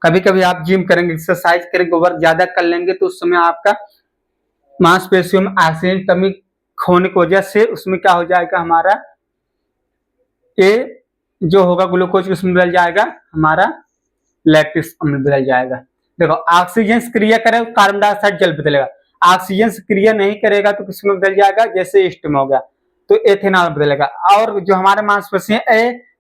कभी कभी आप जिम करेंगे, एक्सरसाइज करेंगे, वर्क ज्यादा कर लेंगे तो उस समय आपका मांसपेशियों में ऑक्सीजन कमी होने की वजह से उसमें क्या हो जाएगा, हमारा ये जो होगा ग्लूकोज उसमें बदल जाएगा, हमारा लैक्टिक अम्ल बदल जाएगा। देखो, ऑक्सीजन से क्रिया करे कार्बन डाइऑक्साइड जल बदलेगा, ऑक्सीजन से क्रिया नहीं करेगा तो किसमें बदल जाएगा, जैसे ईस्ट में हो गया तो एथेनॉल बदलेगा। और जो हमारे मांसपेशियां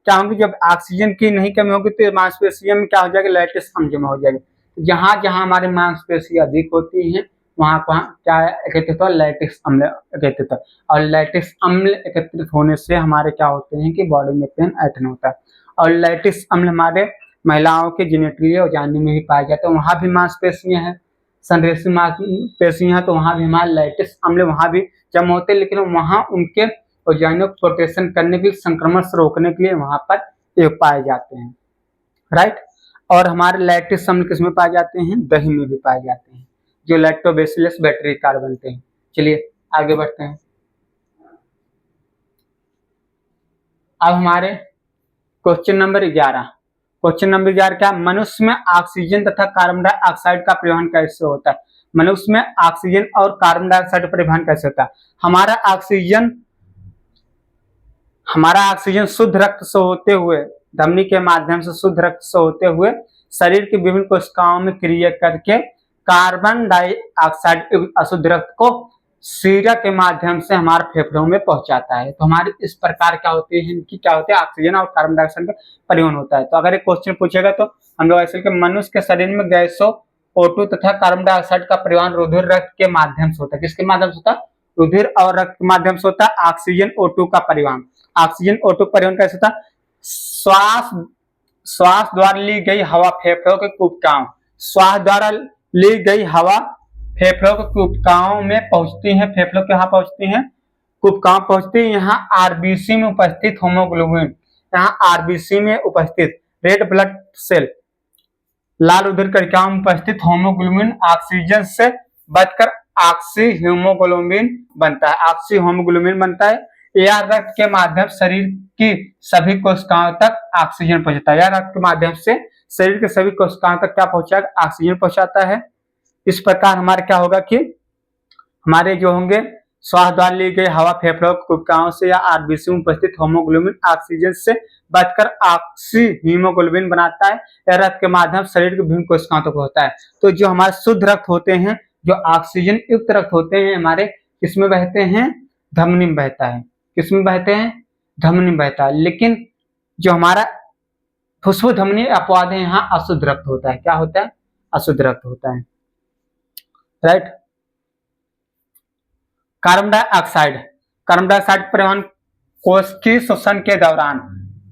क्या होंगी, जब ऑक्सीजन की नहीं कमी होगी तो मांसपेशियों में क्या हो जाएगा, लैक्टिक अम्ल जमा हो जाएगा। जहां जहां हमारी मांसपेशी अधिक होती है वहां क्या एकत्रित हो, लैक्टिक अम्ल एकत्रित हो। और लैक्टिक अम्ल एकत्रित होने से हमारे क्या होते हैं कि बॉडी में पेन, ऐठन होता है। और लैक्टिक अम्ल हमारे महिलाओं के जेनिटलिया और जानी में भी पाए जाते हैं। वहां भी मांसपेशियां हैं, संरेखित मांसपेशियां हैं, तो वहां भी हमारे लैक्टिक अम्ल वहां भी जमा होते हैं, लेकिन वहां उनके वजाइनल प्रोटेक्शन करने के लिए, संक्रमण से रोकने के लिए वहां पर ये पाए जाते हैं। राइट। और हमारे लैक्टिक अम्ल किसमें पाए जाते हैं, दही में भी पाए जाते हैं, जो लैक्टोबैसिलस बैक्टीरिया बनते हैं। चलिए आगे बढ़ते हैं। अब हमारे क्वेश्चन नंबर 11, क्वेश्चन नंबर 11 क्या, मनुष्य में ऑक्सीजन तथा कार्बन डाइऑक्साइड का परिवहन कैसे होता है। मनुष्य में ऑक्सीजन और कार्बन डाइऑक्साइड का परिवहन कैसे होता है। हमारा ऑक्सीजन शुद्ध रक्त से होते हुए, धमनी के माध्यम से शुद्ध रक्त से होते हुए शरीर की विभिन्न कोशिकाओं में क्रिया करके कार्बन डाइऑक्साइड अशुद्ध रक्त को सीरा के माध्यम से हमारे फेफड़ों में पहुंचाता है। तो हमारी इस प्रकार क्या होती है, इनकी क्या होती है, ऑक्सीजन और कार्बन डाइऑक्साइड का परिवहन होता है। तो अगर एक क्वेश्चन पूछेगा तो हम लोग ऐसे कि मनुष्य के शरीर में गैसों O2 तथा कार्बन डाइऑक्साइड का परिवहन रुधिर रक्त के माध्यम से होता है। किसके माध्यम से होता है, रुधिर और रक्त के माध्यम से होता है। ऑक्सीजन O2 का परिवहन, ऑक्सीजन O2 परिवहन कैसे होता है? श्वास द्वारा ली गई हवा फेफड़ों के कुबकाओं, श्वास द्वारा ली गई हवा फेफड़ों के कुबकाओं में पहुंचती है, फेफड़ों के यहाँ पहुंचती है, कुबकाओं पहुंचती है। यहाँ आरबीसी में उपस्थित हीमोग्लोबिन, यहाँ आरबीसी में उपस्थित रेड ब्लड सेल, लाल रुधिर कणिकाओं में उपस्थित हीमोग्लोबिन ऑक्सीजन से बचकर ऑक्सी हीमोग्लोबिन बनता है, ऑक्सी हीमोग्लोबिन बनता है। यह रक्त के माध्यम शरीर की सभी कोशिकाओं तक ऑक्सीजन पहुंचाता है, यह रक्त के माध्यम से शरीर के सभी कोशिकाओं तक क्या पहुंचाएगा? ऑक्सीजन पहुंचाता है। इस प्रकार हमारे क्या होगा कि हमारे जो होंगे श्वास द्वारा ली गई हवा फेफड़ों के कुबकाओं से या आरबीसी में उपस्थित हीमोग्लोबिन ऑक्सीजन से बचकर ऑक्सी हीमोग्लोबिन बनाता है। यह रक्त के माध्यम शरीर के विभिन्न कोशिकाओं तक होता है। तो जो हमारे शुद्ध रक्त होते हैं, जो ऑक्सीजन युक्त रक्त होते हैं, हमारे किसमें बहते हैं? धमनी में बहता है। किसमें बहते हैं? धमनी में बहता है। लेकिन जो हमारा फुस्फुस धमनी अपवाद है, यहाँ अशुद्ध रक्त होता है। क्या होता है? अशुद्ध रक्त होता है। Right. Carbon dioxide, carbon dioxide परिवहन कोशिकीय श्वसन के दौरान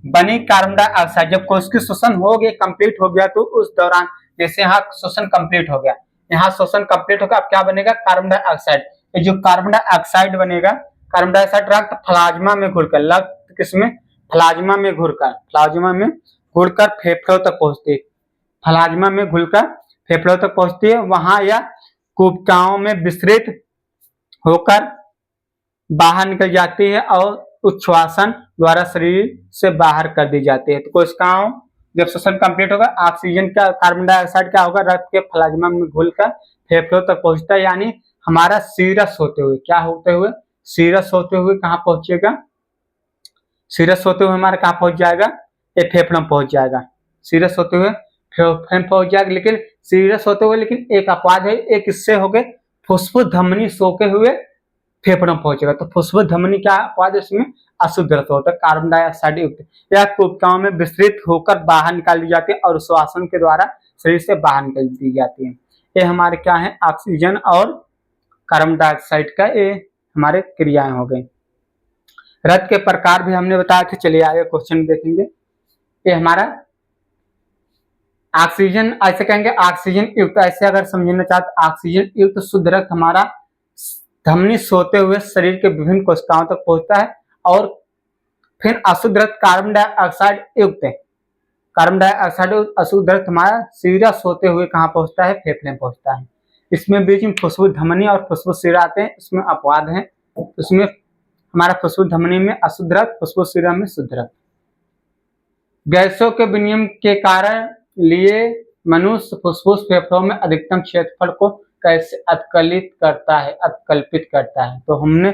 बनी कार्बन डाइऑक्साइड, जब कोशिकीय श्वसन हो गया, कंप्लीट हो गया, तो उस दौरान जैसे यहाँ श्वसन कंप्लीट हो गया, यहाँ श्वसन कंप्लीट होगा, अब क्या बनेगा? Carbon dioxide. ये जो कार्बन डाइऑक्साइड बनेगा, कार्बन डाइऑक्साइड रक्त प्लाज्मा में घुलकर, रक्त किसमें? प्लाज्मा में घुलकर, प्लाज्मा में घुलकर फेफड़ों तक पहुंचती है, प्लाज्मा में घुलकर फेफड़ों तक पहुंचती है। वहां या कुबकाओं में विस्तृत होकर बाहर निकल जाती है और उच्छ्वासन द्वारा शरीर से बाहर कर दी जाती है। तो कोशिकाओं जब श्वसन कंप्लीट होगा, ऑक्सीजन का, कार्बन डाइऑक्साइड क्या होगा? रक्त के प्लाज्मा में घुलकर फेफड़ों तक पहुंचता है। यानी हमारा सीरस होते हुए, क्या होते हुए? सीरस होते हुए कहाँ पहुंचेगा? सीरस होते हुए हमारा कहाँ पहुंच जाएगा? ये फेफड़ों में पहुंच जाएगा। सीरस होते हुए फेफड़ों में पहुंच जाएगा। लेकिन सीरस होते हुए, लेकिन एक अपवाद है, एक इससे हो गए फुस्फुस धमनी सोके हुए फेफड़ों में पहुंचेगा। तो फुस्फुस धमनी क्या अपवाद है? इसमें अशुद्ध रक्त होता है, कार्बन डाइऑक्साइड युक्त। यह कुबकाओं में विस्तृत होकर बाहर निकाल दी जाती है और श्वसन के द्वारा शरीर से बाहर निकाल दी जाती है। ये हमारे क्या है? ऑक्सीजन और कार्बन डाइऑक्साइड का ये हमारे क्रियाएं हो गई। रक्त के प्रकार भी हमने बताया था। चलिए आगे क्वेश्चन देखेंगे। ये हमारा ऑक्सीजन, ऐसे कहेंगे ऑक्सीजन युक्त, ऐसे अगर समझना चाहते, ऑक्सीजन युक्त शुद्ध रक्त हमारा धमनी सोते हुए शरीर के विभिन्न कोशिकाओं तक पहुंचता है। और फिर अशुद्ध रक्त कार्बन डाइऑक्साइड युक्त है, कार्बन डाइऑक्साइड अशुद्ध रक्त हमारा सीरस होते हुए कहाँ पहुंचता है? फेफड़े में पहुंचता है। इसमें बीच में फुस्फुस धमनी और फुस्फुस सिरा आते हैं, इसमें अपवाद है। उसमें हमारा फुस्फुस धमनी में अशुद्ध रक्त, फुस्फुस सिरा में शुद्ध रक्त। गैसों के विनिमय के कारण लिए मनुष्य फुस्फुस फेफड़ों में अधिकतम क्षेत्रफल को कैसे अतिकलित करता है, अतिकल्पित करता है? तो हमने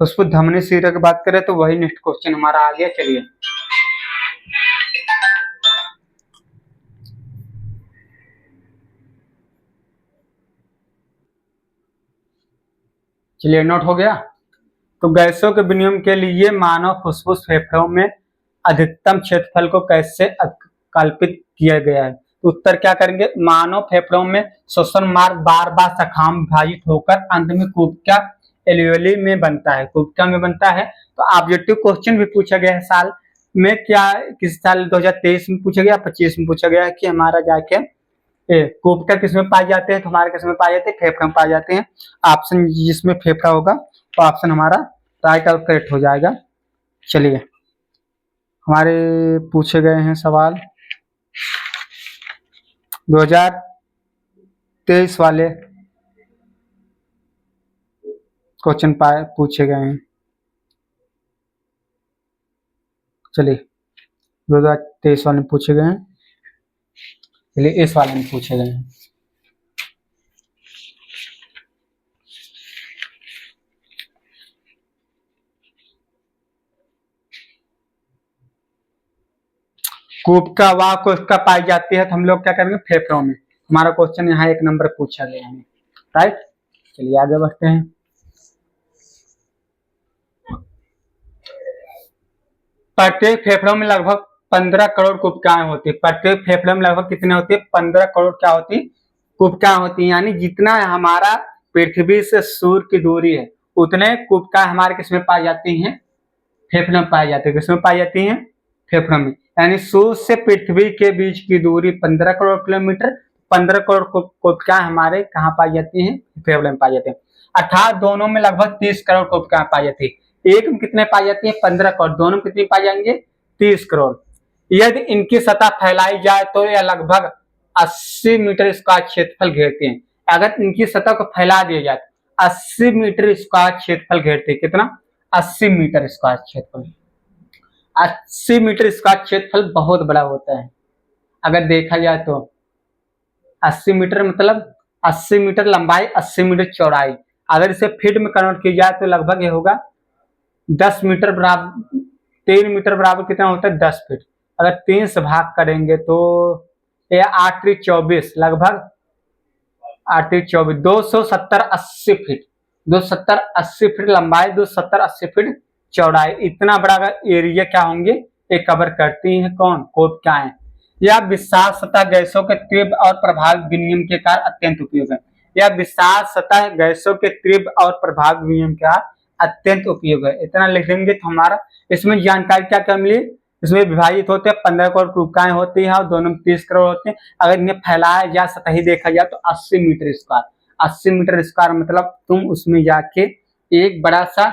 फुस्फुस धमनी सिरा की बात करें तो वही नेक्स्ट क्वेश्चन हमारा आ गया। चलिए नोट हो गया। तो गैसों के विनिमय के लिए मानव फुस्फुस फेफड़ों में अधिकतम क्षेत्रफल को कैसे कल्पित किया गया है? तो उत्तर क्या करेंगे? मानव फेफड़ों में श्वसन मार्ग बार बार शाखाओं में विभाजित होकर अंत में कुबका एल्वियोली में बनता है, कुबका में बनता है। तो ऑब्जेक्टिव क्वेश्चन भी पूछा गया है साल में, क्या किस साल 2023 में पूछा गया, 25 में पूछा गया है कि हमारा जाके कुबका किसमें पाए जाते हैं? तो हमारे किसमें पाए जाते हैं? फेफड़े में पाए जाते हैं। ऑप्शन जिसमें फेफड़ा होगा तो ऑप्शन हमारा राइट और करेक्ट हो जाएगा। चलिए हमारे पूछे गए हैं सवाल 2023 वाले क्वेश्चन पूछे गए हैं। चलिए 2023 वाले पूछे गए हैं। चलिए इस वाले में पूछे गए हैं। कुबका व कोशिका पाई जाती है, तो हम लोग क्या करेंगे? फेफड़ों में। हमारा क्वेश्चन यहाँ 1 नंबर पूछा गया है। राइट। चलिए आगे बढ़ते हैं। प्रत्येक फेफड़ों में लगभग 15 करोड़ कुबकाएं होती है। प्रत्येक फेफड़े में लगभग कितने होती है? 15 करोड़ क्या होती? कुबकाएं होती है। यानी जितना हमारा पृथ्वी से सूर्य की दूरी है उतने कोशिकाएं हमारे किसमें पाई जाती हैं, फेफड़ों में पाई जाती है। किसमें पाई जाती हैं, फेफड़ों में। यानी सूर्य से पृथ्वी के बीच की दूरी 15 करोड़ किलोमीटर, 15 करोड़ कोशिकाएं हमारे कहाँ पाई जाती हैं, फेफड़े में पाई जाती है। अर्थात दोनों में लगभग 30 करोड़ कोशिकाएं पाई जाती है। एक में कितने पाई जाती है, 15 करोड़, दोनों में कितनी पाई जाएंगे, 30 करोड़। यदि इनकी सतह फैलाई जाए तो यह लगभग 80 मीटर स्क्वायर क्षेत्रफल घेरते हैं। अगर इनकी सतह को फैला दिया जाए तो 80 मीटर स्क्वायर क्षेत्रफल घेरते हैं। कितना, 80 मीटर स्क्वायर क्षेत्रफल। 80 मीटर स्क्वायर क्षेत्रफल बहुत बड़ा होता है। अगर देखा जाए तो 80 मीटर मतलब 80 मीटर लंबाई, 80 मीटर चौड़ाई। अगर इसे फीट में कन्वर्ट किया जाए तो लगभग ये होगा 10 मीटर बराबर, 3 मीटर बराबर कितना होता है, 10 फीट। अगर 3 से भाग करेंगे तो ये 8 3 24, लगभग 8 3 24, 270-80 फीट, 270-80 फीट लंबाई, 270-80 फीट चौड़ाई। इतना बड़ा एरिया क्या होंगे, ये कवर करती है कौन, कोशिकाएं। यह विशाल सतह गैसों के तीव्र और प्रभावी विनिमय के कारण अत्यंत उपयोगी है। यह विशाल सतह गैसों के तीव्र और प्रभावी विनिमय का अत्यंत उपयोग है। इतना लिख देंगे तो हमारा इसमें जानकारी क्या क्या मिली, इसमें विभाजित होते हैं, 15 करोड़ कोशिकाएं होती है और दोनों में 30 करोड़ होते हैं। अगर इन्हें फैलाया जाए, सतही देखा जाए तो 80 मीटर स्क्वायर, 80 मीटर स्क्वायर मतलब तुम उसमें जाके एक बड़ा सा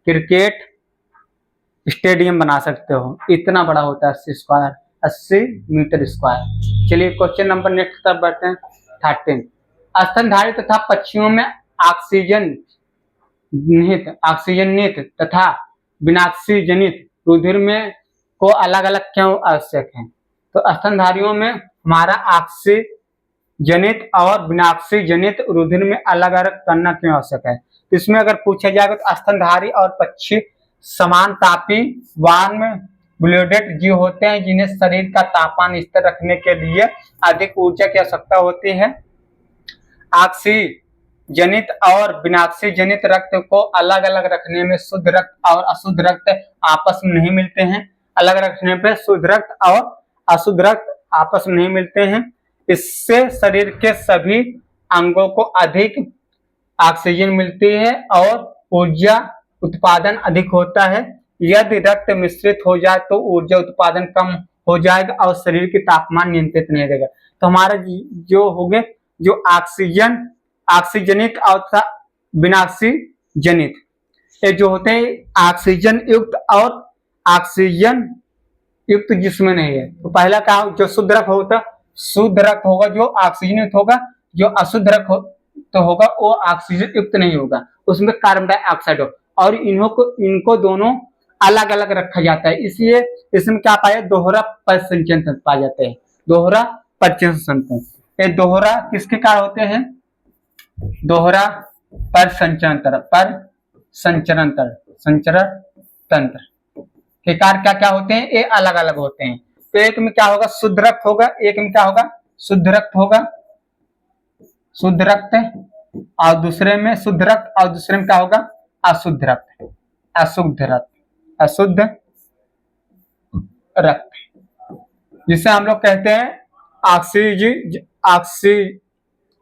क्रिकेट स्टेडियम बना सकते हो, इतना बड़ा होता है 80 स्क्वायर, 80 मीटर स्क्वायर। चलिए क्वेश्चन नंबर नेक्स्ट तरफ बढ़ते हैं, 13। स्तनधारी तथा पक्षियों में ऑक्सीजन ऑक्सीजनित तथा विनाक्सीजनित रुधिर में को अलग अलग क्यों आवश्यक है। तो स्तनधारियों में हमारा ऑक्सीजनित और विनाक्सीजनित रुधिर में अलग अलग करना क्यों आवश्यक है। इसमें अगर पूछा जाएगा तो स्तनधारी और पक्षी समान तापी वार्म ब्लडेड जीव होते हैं, जिन्हें शरीर का तापमान स्थिर रखने के लिए अधिक ऊर्जा की आवश्यकता होती है। ऑक्सीजनित और विनाक्सीजनित रक्त को अलग अलग रखने में शुद्ध रक्त और अशुद्ध रक्त आपस में नहीं मिलते हैं। अलग रखने पे शुद्ध रक्त और अशुद्ध रक्त आपस में नहीं मिलते हैं। इससे शरीर के सभी अंगों को अधिक ऑक्सीजन मिलती है और ऊर्जा उत्पादन अधिक होता है। यदि रक्त मिश्रित हो जाए तो ऊर्जा उत्पादन कम हो जाएगा और शरीर की तापमान नियंत्रित नहीं रहेगा। तो हमारा जो हो गए, जो ऑक्सीजन ऑक्सीजनित और विनाक्सीजनित, ये जो होते हैं ऑक्सीजन युक्त और ऑक्सीजन युक्त जिसमें नहीं है। तो पहला क्या, जो शुद्ध रक्त होता, शुद्ध रक्त होगा जो ऑक्सीजन युक्त होगा, जो अशुद्ध रक्त तो होगा वो ऑक्सीजन युक्त नहीं होगा, उसमें कार्बन डाइऑक्साइड हो। और इनको दोनों अलग अलग रखा जाता है, इसलिए इसमें क्या पाया, दोहरा परिसंचरण तंत्र पाया जाता है। दोहरा परिसंचरण तंत्र, ये दोहरा किसके कारण होते हैं, दोहरा परिसंचरण तंत्र के कारण क्या क्या होते हैं, ये अलग अलग होते हैं। तो एक में क्या होगा, शुद्ध रक्त होगा, एक में क्या होगा, शुद्ध रक्त होगा, शुद्ध रक्त, और दूसरे में शुद्ध रक्त, और दूसरे में क्या होगा, अशुद्ध रक्त, अशुद्ध रक्त, अशुद्ध रक्त, जिसे हम लोग कहते हैं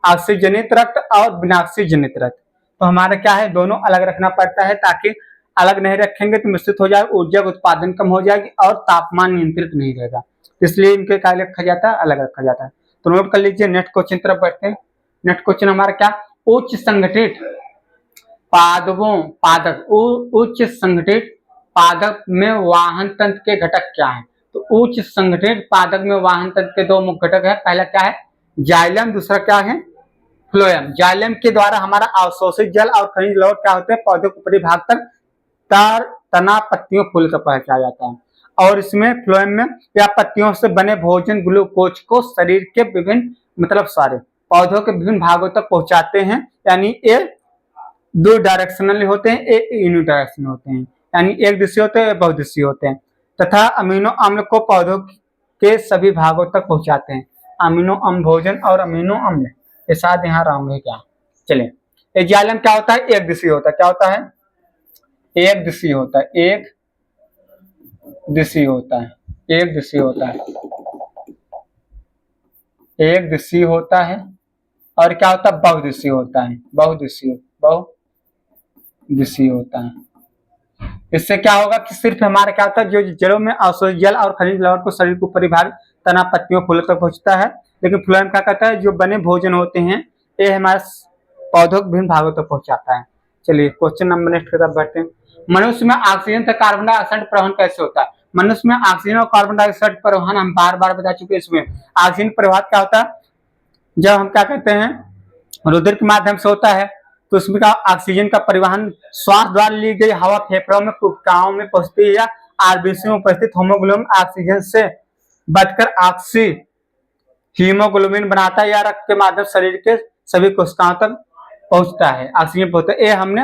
ऑक्सीजनित रक्त और विनाक्सीजनित रक्त। तो हमारा क्या है, दोनों अलग रखना पड़ता है, ताकि अलग नहीं रखेंगे तो मिश्रित हो जाए, ऊर्जा का उत्पादन कम हो जाएगी और तापमान नियंत्रित नहीं रहेगा, इसलिए इनके क्या रखा जाता है, अलग रखा जाता है। तो नोट कर लीजिए, नेक्स्ट क्वेश्चन तरफ बढ़ते हैं। नेक्स्ट क्वेश्चन हमारा क्या, उच्च संगठित उच्च संगठित पादप में वाहन तंत्र के घटक क्या हैं। तो उच्च संगठित पादप में वाहन तंत्र के दो मुख्य घटक है, पहला क्या है, जाइलम, दूसरा क्या है, फ्लोएम। जाइलम के द्वारा हमारा अवशोषित जल और खनिज लवण क्या होते हैं, पौधे के ऊपरी भाग तक तना पत्तियों फूल का पहुंचाया जाता है। और इसमें फ्लोएम में या पत्तियों से बने भोजन ग्लूकोज को शरीर के विभिन्न मतलब सारे पौधों के विभिन्न भागों तक पहुंचाते हैं। यानी ये दो डायरेक्शनल होते हैं, एक यूनिडायरेक्शनल होते हैं, यानी एक दिशा होते हैं, बहुदिशीय होते हैं। तथा अमीनो अम्ल को पौधों के सभी भागों तक पहुंचाते हैं। अमीनो अम्ल भोजन और अमीनो अम्ल ये साथ यहाँ रहूंगे क्या। चलिए, जाइलम क्या होता है, एक दिशीय होता है, क्या होता है, एक दिशीय होता है, एक दिशीय होता है, एक दिशीय होता है, एक दिशीय होता है। और क्या होता है, बहुदिशीय होता है, बहुदिशीय, विषीय होता है। इससे क्या होगा कि सिर्फ हमारा क्या होता है, जो जड़ों में अवशोषित जल और खनिज लवण को शरीर के ऊपरी भाग तना पत्तियों फूलों तक पहुंचता है, लेकिन फ्लोएम क्या करता है, जो बने भोजन होते हैं ये हमारे पौधों के विभिन्न भागों तक पहुंचाता है। चलिए क्वेश्चन नंबर नेक्स्ट की तरफ बढ़ते हैं। मनुष्य में ऑक्सीजन तथा कार्बन डाइऑक्साइड परिवहन कैसे होता है? मनुष्य में ऑक्सीजन और कार्बन डाइऑक्साइड परिवहन हम बार बार बता चुके हैं। इसमें ऑक्सीजन परिवहन क्या होता है, जब हम क्या कहते हैं रुधिर के माध्यम से होता है, तो उसमें का ऑक्सीजन का परिवहन श्वास द्वारा ली गई हवा फेफड़ों में कोशिकाओं में पहुंचती है, या आरबीसी में उपस्थित हीमोग्लोबिन ऑक्सीजन से बढ़कर ऑक्सी हीमोग्लोबिन बनाता है, या रक्त के माध्यम शरीर के सभी कोशिकाओं तक पहुंचता है, ऑक्सीजन पहुंचता है। ये हमने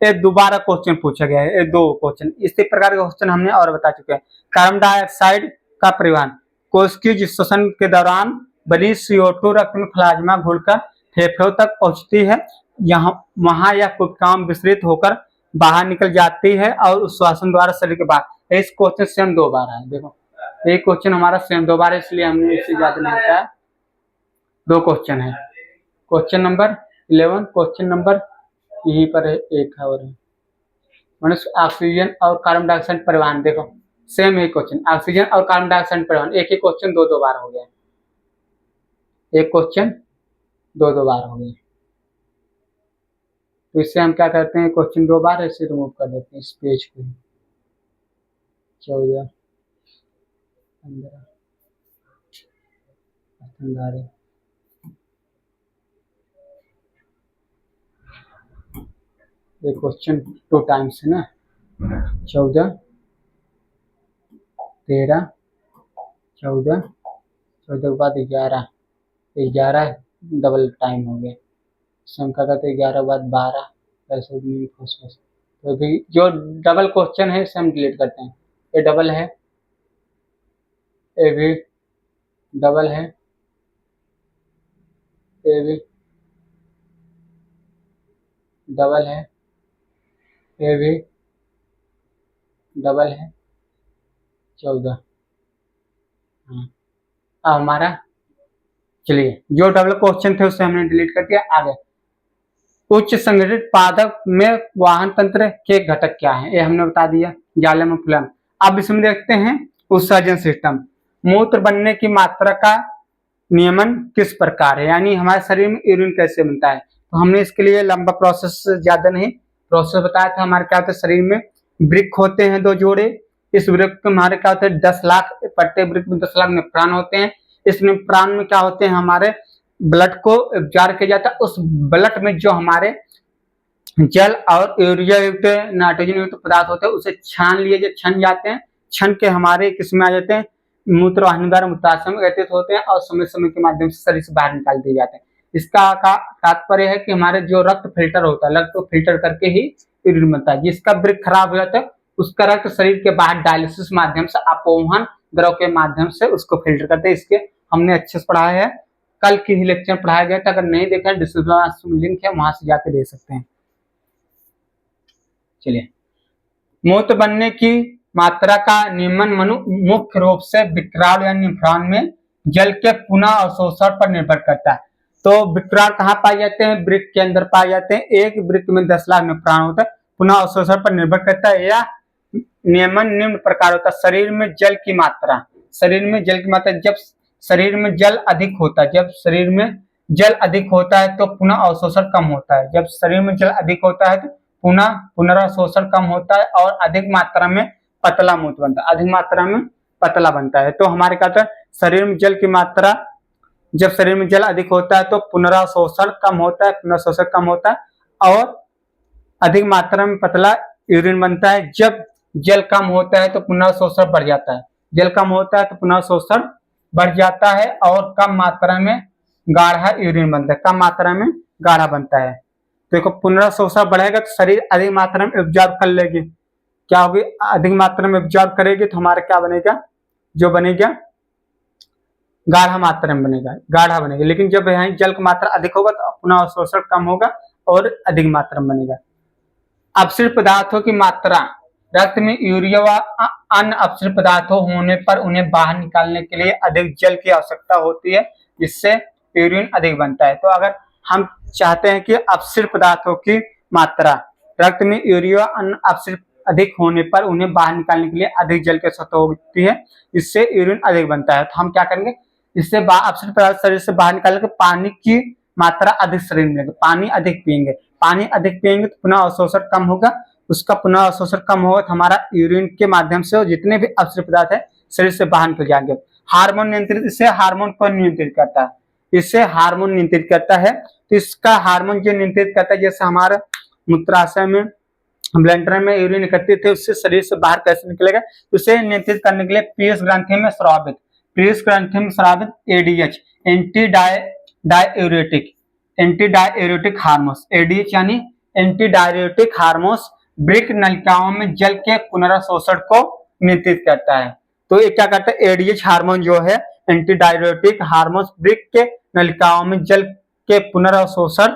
ये दोबारा क्वेश्चन पूछा गया है, ये दो क्वेश्चन इसी प्रकार के क्वेश्चन हमने और बता चुके हैं। कार्बन डाइऑक्साइड का परिवहन कोशिकीय श्वसन के दौरान बनी CO2 रक्त में प्लाज्मा घुलकर फेफड़ों तक पहुंचती है, यहाँ वहां या कोशिकाओं में विस्तृत होकर बाहर निकल जाती है और उस श्वसन द्वारा शरीर के बाहर। इस क्वेश्चन सेम दो बार है, देखो एक क्वेश्चन हमारा सेम दो बार है, इसलिए हमने इससे ज्यादा नहीं बताया। दो क्वेश्चन है, क्वेश्चन नंबर 11, क्वेश्चन नंबर यहीं पर है, एक है और मनुष्य ऑक्सीजन और कार्बन डाइऑक्साइड परिवहन, देखो सेम है क्वेश्चन, ऑक्सीजन और कार्बन डाइऑक्साइड परिवहन, एक ही क्वेश्चन दो बार हो गया, एक क्वेश्चन दो बार हो गया। तो इससे हम क्या करते हैं, क्वेश्चन दो बार ऐसे रिमूव कर देते हैं इस पेज को। 14 15 ये क्वेश्चन 2 टाइम्स है ना, 14 13 14 14 के बाद 11 डबल टाइम हो गया, संख्या का तो 11 के बाद 12 ऐसे भी। तो भी जो डबल क्वेश्चन है इसे हम डिलीट करते हैं, ये डबल है, ये भी डबल है, ये भी डबल है, ये भी डबल है, 14। हाँ अब हमारा, चलिए जो डबल क्वेश्चन थे उसे हमने डिलीट कर दिया। आगे उच्च संगठित पादप में वाहन तंत्र के घटक क्या है, ये हमने बता दिया, जाइलम और फ्लोएम। अब इसमें देखते हैं उत्सर्जन सिस्टम, मूत्र बनने की मात्रा का नियमन किस प्रकार है, यानी हमारे शरीर में यूरिन कैसे बनता है। तो हमने इसके लिए लंबा प्रोसेस ज्यादा नहीं प्रोसेस बताया था। हमारे क्या होता है, शरीर में वृक्क होते हैं 2 जोड़े, इस वृक्क में हमारे क्या होते हैं 10 लाख, प्रत्येक वृक्क में 10 लाख नेफ्रॉन होते हैं। इस नेफ्रॉन में क्या होते हैं, हमारे ब्लड को एब्जॉर्ब किया जाता है, उस ब्लड में जो हमारे जल और यूरिया युक्त नाइट्रोजन युक्त पदार्थ होते हैं उसे छान लिए छन जाते हैं, छन के हमारे किसमें आ जाते हैं, मूत्रवाहिनी द्वारा मूत्राशय में गतित होते हैं और समय समय के माध्यम से शरीर से बाहर निकाल दिए जाते हैं। इसका तात्पर्य है कि हमारे जो रक्त फिल्टर होता है, रक्त को फिल्टर करके ही यूरिन बनता है। जिसका वृक्क खराब हो जाता है उसका रक्त शरीर के बाहर डायलिसिस माध्यम से अपवहन द्रव के माध्यम से उसको फिल्टर करते हैं। इसके हमने अच्छे से पढ़ाया है, कल की ही लेक्चर पढ़ाया गया था, अगर नहीं देखा डिस्क्रिप्शन में लिंक है वहां से जाके देख सकते हैं। चलिए मूत्र बनने की मात्रा का नियमन मुख्य रूप से विकराल या नेफ्रॉन में जल के पुनः अवशोषण पर निर्भर करता है। तो विकराल कहाँ पाए जाते हैं, वृक्क के अंदर पाए जाते हैं, एक वृक्क में 10 लाख नेफ्रॉन होता है, पुनः अवशोषण पर निर्भर करता है। या नियमन निम्न प्रकार होता है, शरीर में जल की मात्रा, शरीर में जल की मात्रा, जब शरीर में जल अधिक होता है, जब शरीर में जल अधिक होता है तो पुनः अवशोषण कम होता है, जब शरीर में जल अधिक होता है तो पुनर्शोषण कम होता है और अधिक मात्रा में पतला मूत्र बनता है, अधिक मात्रा में पतला बनता है। तो हमारे क्या होता है, शरीर में जल की मात्रा, जब शरीर में जल अधिक होता है तो पुनर्शोषण कम होता है, पुनर्शोषण कम होता है और अधिक मात्रा में पतला यूरिन बनता है। जब जल कम होता है तो पुनर्शोषण बढ़ जाता है, जल कम होता है तो पुनर्शोषण बढ़ जाता है और कम मात्रा में गाढ़ा यूरिन बनता है, कम मात्रा में गाढ़ा बनता है। देखो पुनर्शोषण बढ़ेगा तो शरीर अधिक मात्रा में एब्जॉर्ब कर लेगी, क्या होगी, अधिक मात्रा में एब्जॉर्ब करेगी तो हमारा क्या बनेगा, जो बनेगा गाढ़ा मात्रा में बनेगा, गाढ़ा बनेगा। लेकिन जब यहाँ जल की मात्रा अधिक होगा तो पुनः अवशोषण कम होगा और अधिक मात्रा में बनेगा। अपशिष्ट पदार्थों की मात्रा, रक्त में यूरिया व अन्य अपशिष्ट पदार्थों होने पर उन्हें बाहर निकालने के लिए अधिक जल की आवश्यकता होती है, जिससे यूरिन अधिक बनता है। तो अगर हम चाहते हैं कि अपशिष्ट पदार्थों की मात्रा रक्त में यूरिया अन्य अपशिष्ट अधिक होने पर उन्हें बाहर निकालने के लिए अधिक जल की आवश्यकता होती है, इससे यूरिन अधिक बनता है। तो हम क्या करेंगे, इससे अपशिष्ट पदार्थ शरीर से बाहर निकाल के पानी की मात्रा अधिक शरीर में, पानी अधिक पिएंगे, पानी अधिक पिएंगे तो पुनः अवशोषण कम होगा, उसका पुनः अवशोषण कम होगा तो हमारा यूरिन के माध्यम से जितने भी अपशिष्ट पदार्थ है शरीर से बाहर निकल जाएंगे। हार्मोन नियंत्रित, इससे हार्मोन को नियंत्रित करता है, इससे हार्मोन नियंत्रित करता है। तो इसका हार्मोन जो नियंत्रित करता है, जैसे हमारा मूत्राशय में ब्लैंडर में यूरिन एकत्रित है, उससे शरीर से बाहर कैसे निकलेगा, तो उसे नियंत्रित करने के लिए पीयूष ग्रंथि में स्रावित ADH anti diuretic hormones, ADH यानी एंटी डाययूरेटिक हार्मोन्स वृक्क नलिकाओं में जल के पुनर्शोषण को नियंत्रित करता है। तो ये क्या करता है, एडीएच हार्मोन जो है एंटी डाययूरेटिक हार्मोन्स वृक्क के नलिकाओं में जल के पुनर्शोषण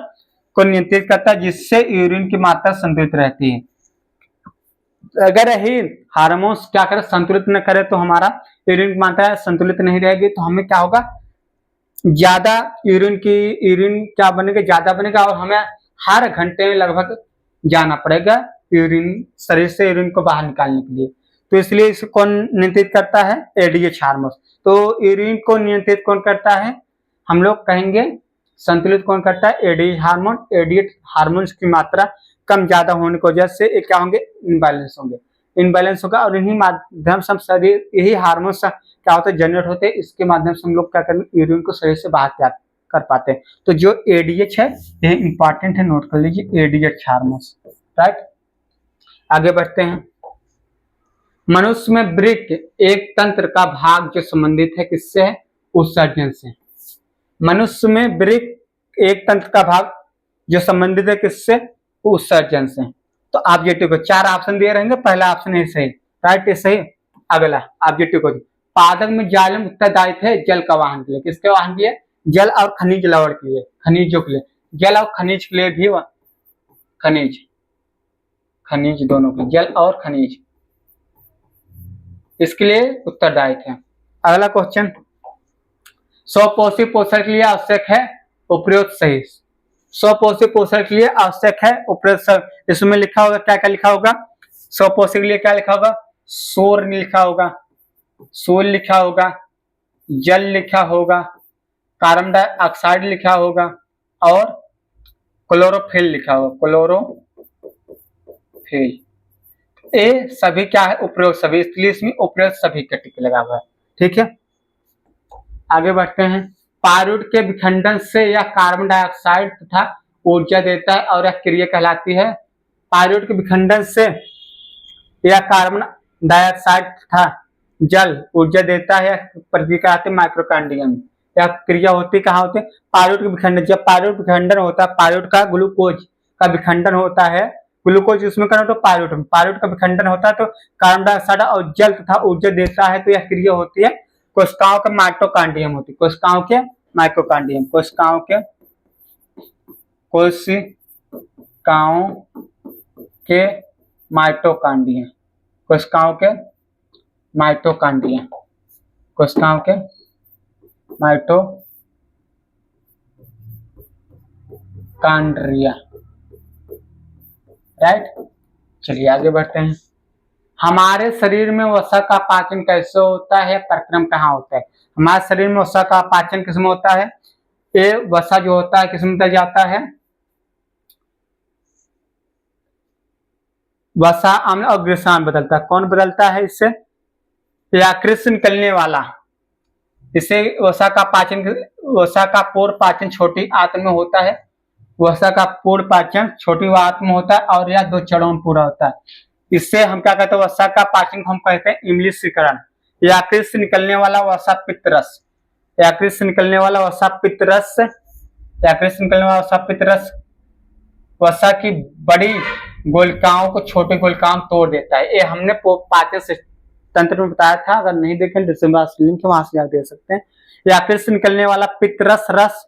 को नियंत्रित करता है, जिससे यूरिन की मात्रा संतुलित रहती है। अगर यही हार्मोन्स क्या करे, संतुलित न करे तो हमारा यूरिन की मात्रा संतुलित नहीं रहेगी, तो हमें क्या होगा, ज्यादा यूरिन क्या बनेगा, ज्यादा बनेगा, और हमें हर घंटे में लगभग जाना पड़ेगा यूरिन, शरीर से यूरिन को बाहर निकालने के लिए। तो इसलिए इसे कौन नियंत्रित करता है, एडीएच हार्मोन। तो यूरिन को नियंत्रित कौन करता है, हम लोग कहेंगे संतुलित कौन करता है, एडीएच हार्मोन। एडीएच हार्मोन्स की मात्रा कम ज्यादा होने की वजह से क्या होंगे, इनबैलेंस होगा, और इन्हीं माध्यम से हम शरीर, यही हार्मोन्स क्या होता है, जनरेट होते हैं, इसके माध्यम से हम लोग क्या करें, यूरिन को शरीर से बाहर त्याग कर पाते हैं। तो जो एडीएच है ये इंपॉर्टेंट है, नोट कर लीजिए, एडीएच हार्मोन्स, राइट। आगे बढ़ते हैं। मनुष्य में वृक्क एक तंत्र का भाग जो संबंधित है किससे है, उत्सर्जन से। मनुष्य में वृक्क एक तंत्र का भाग जो संबंधित है किससे, उत्सर्जन से। तो ऑब्जेक्टिव को 4 ऑप्शन दिए रहेंगे, पहला ऑप्शन है सही, राइट, ये सही। अगला ऑब्जेक्टिव को, पादप में जाइलम उत्तरदायित्व है जल का वाहन के लिए, किसके वाहन के लिए, जल और खनिज लवण के लिए, खनिजों के लिए, जल और खनिज के लिए भी, खनिज दोनों के, जल और खनिज, इसके लिए उत्तरदायित्व है। अगला क्वेश्चन, स्वपोषी पोषण के लिए आवश्यक है उपरोक्त सही, स्वपोषी पोषण के लिए आवश्यक है उपरोक्त सही। इसमें लिखा होगा, क्या क्या लिखा होगा, स्वपोषी के लिए क्या लिखा होगा, सूर्य लिखा होगा, सूर्य लिखा होगा, जल लिखा होगा, कार्बन डाइऑक्साइड लिखा होगा, और क्लोरोफिल लिखा होगा, क्लोरोफिल। ये सभी क्या है, उपयोग सभी, इसलिए इसमें उपयोग सभी का टिक लगा हुआ है, ठीक है। आगे बढ़ते हैं। पायरुट के विखंडन से यह कार्बन डाइऑक्साइड तथा ऊर्जा देता है और यह क्रिया कहलाती है। पायरुट के विखंडन से यह कार्बन डाइऑक्साइड तथा जल ऊर्जा देता है, प्रक्रिया कहलाती है माइटोकॉन्ड्रियम। यह क्रिया होती कहाँ होती है, पायरुट के विखंडन। जब पायरुट विखंडन होता है, पायरुट का ग्लूकोज का विखंडन होता है, ग्लूकोज उसमें करना तो पायरुट का विखंडन होता है, तो कार्बन डाइऑक्साइड और जल तथा ऊर्जा देता है, तो यह क्रिया होती है कोशिकाओं के माइटोकॉन्ड्रियम होती है, कोशिकाओं के माइटोकॉन्ड्रियम, कोशिकाओं के माइटोकॉन्ड्रियम, कोशिकाओं के माइटोकॉन्ड्रिया, कोशिकाओं के माइटोकॉन्ड्रिया, राइट। चलिए आगे बढ़ते हैं। हमारे शरीर में वसा का पाचन कैसे होता है, प्रक्रम कहाँ होता है। हमारे शरीर में वसा का पाचन किसमें होता है, ये वसा जो होता है किसमें बदल जाता है, वसा अम्ल और ग्रीष्म बदलता है। कौन बदलता है इससे, यकृत से निकलने वाला, इसे वसा का पूर्ण पाचन छोटी आंत में होता है, वसा का पूर्ण पाचन छोटी आंत में होता है, और यह 2 चरणों में पूरा होता है। इससे हम क्या कहते हैं, वसा का पाचन को हम कहते हैं इम्लिशीकरण। यकृत से निकलने वाला वसा पित्तरस, यकृत से निकलने वाला वसा पित्तरस, यकृत से निकलने वाला वसा पित्तरस वसा की बड़ी गोलिकाओं को छोटे गोलिकाओं में तोड़ देता है। ये हमने पाचन तंत्र में बताया था, अगर नहीं देखें लिंक वहां से देख सकते हैं। यकृत से निकलने वाला पित्तरस रस,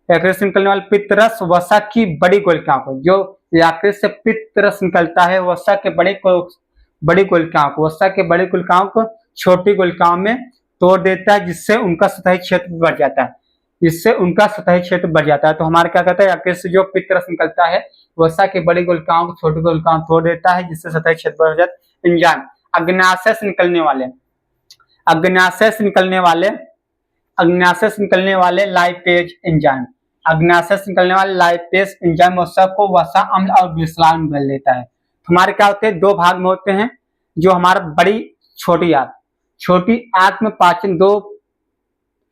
यकृत से निकलने वाला पित्तरस वसा की बड़ी गोलिकाओं को, जो यकृत से पित्तरस निकलता है वसा के बड़ी गोलिकाओं को, वसा के बड़ी गोलिकाओं को छोटी गोलिकाओं में तोड़ देता है, जिससे उनका सतही क्षेत्र बढ़ जाता है। जिससे उनका सतही क्षेत्र बढ़ जाता है। तो हमारे क्या कहता है, यकृत से जो पित्त रस निकलता है वसा की बड़ी गुलिकाओं को छोटी गुलिकाओं तोड़ देता है, जिससे सतही क्षेत्र बढ़ जाता है। एंजाइम अग्न्याशय से निकलने वाले अग्न्याशय से निकलने वाले लाइपेज एंजाइम वसा को वसा अम्ल और ग्लिसरॉल में बदल देता है। तो हमारे क्या होते हैं, दो भाग में होते हैं, जो हमारा बड़ी छोटी आंत में पाचन दो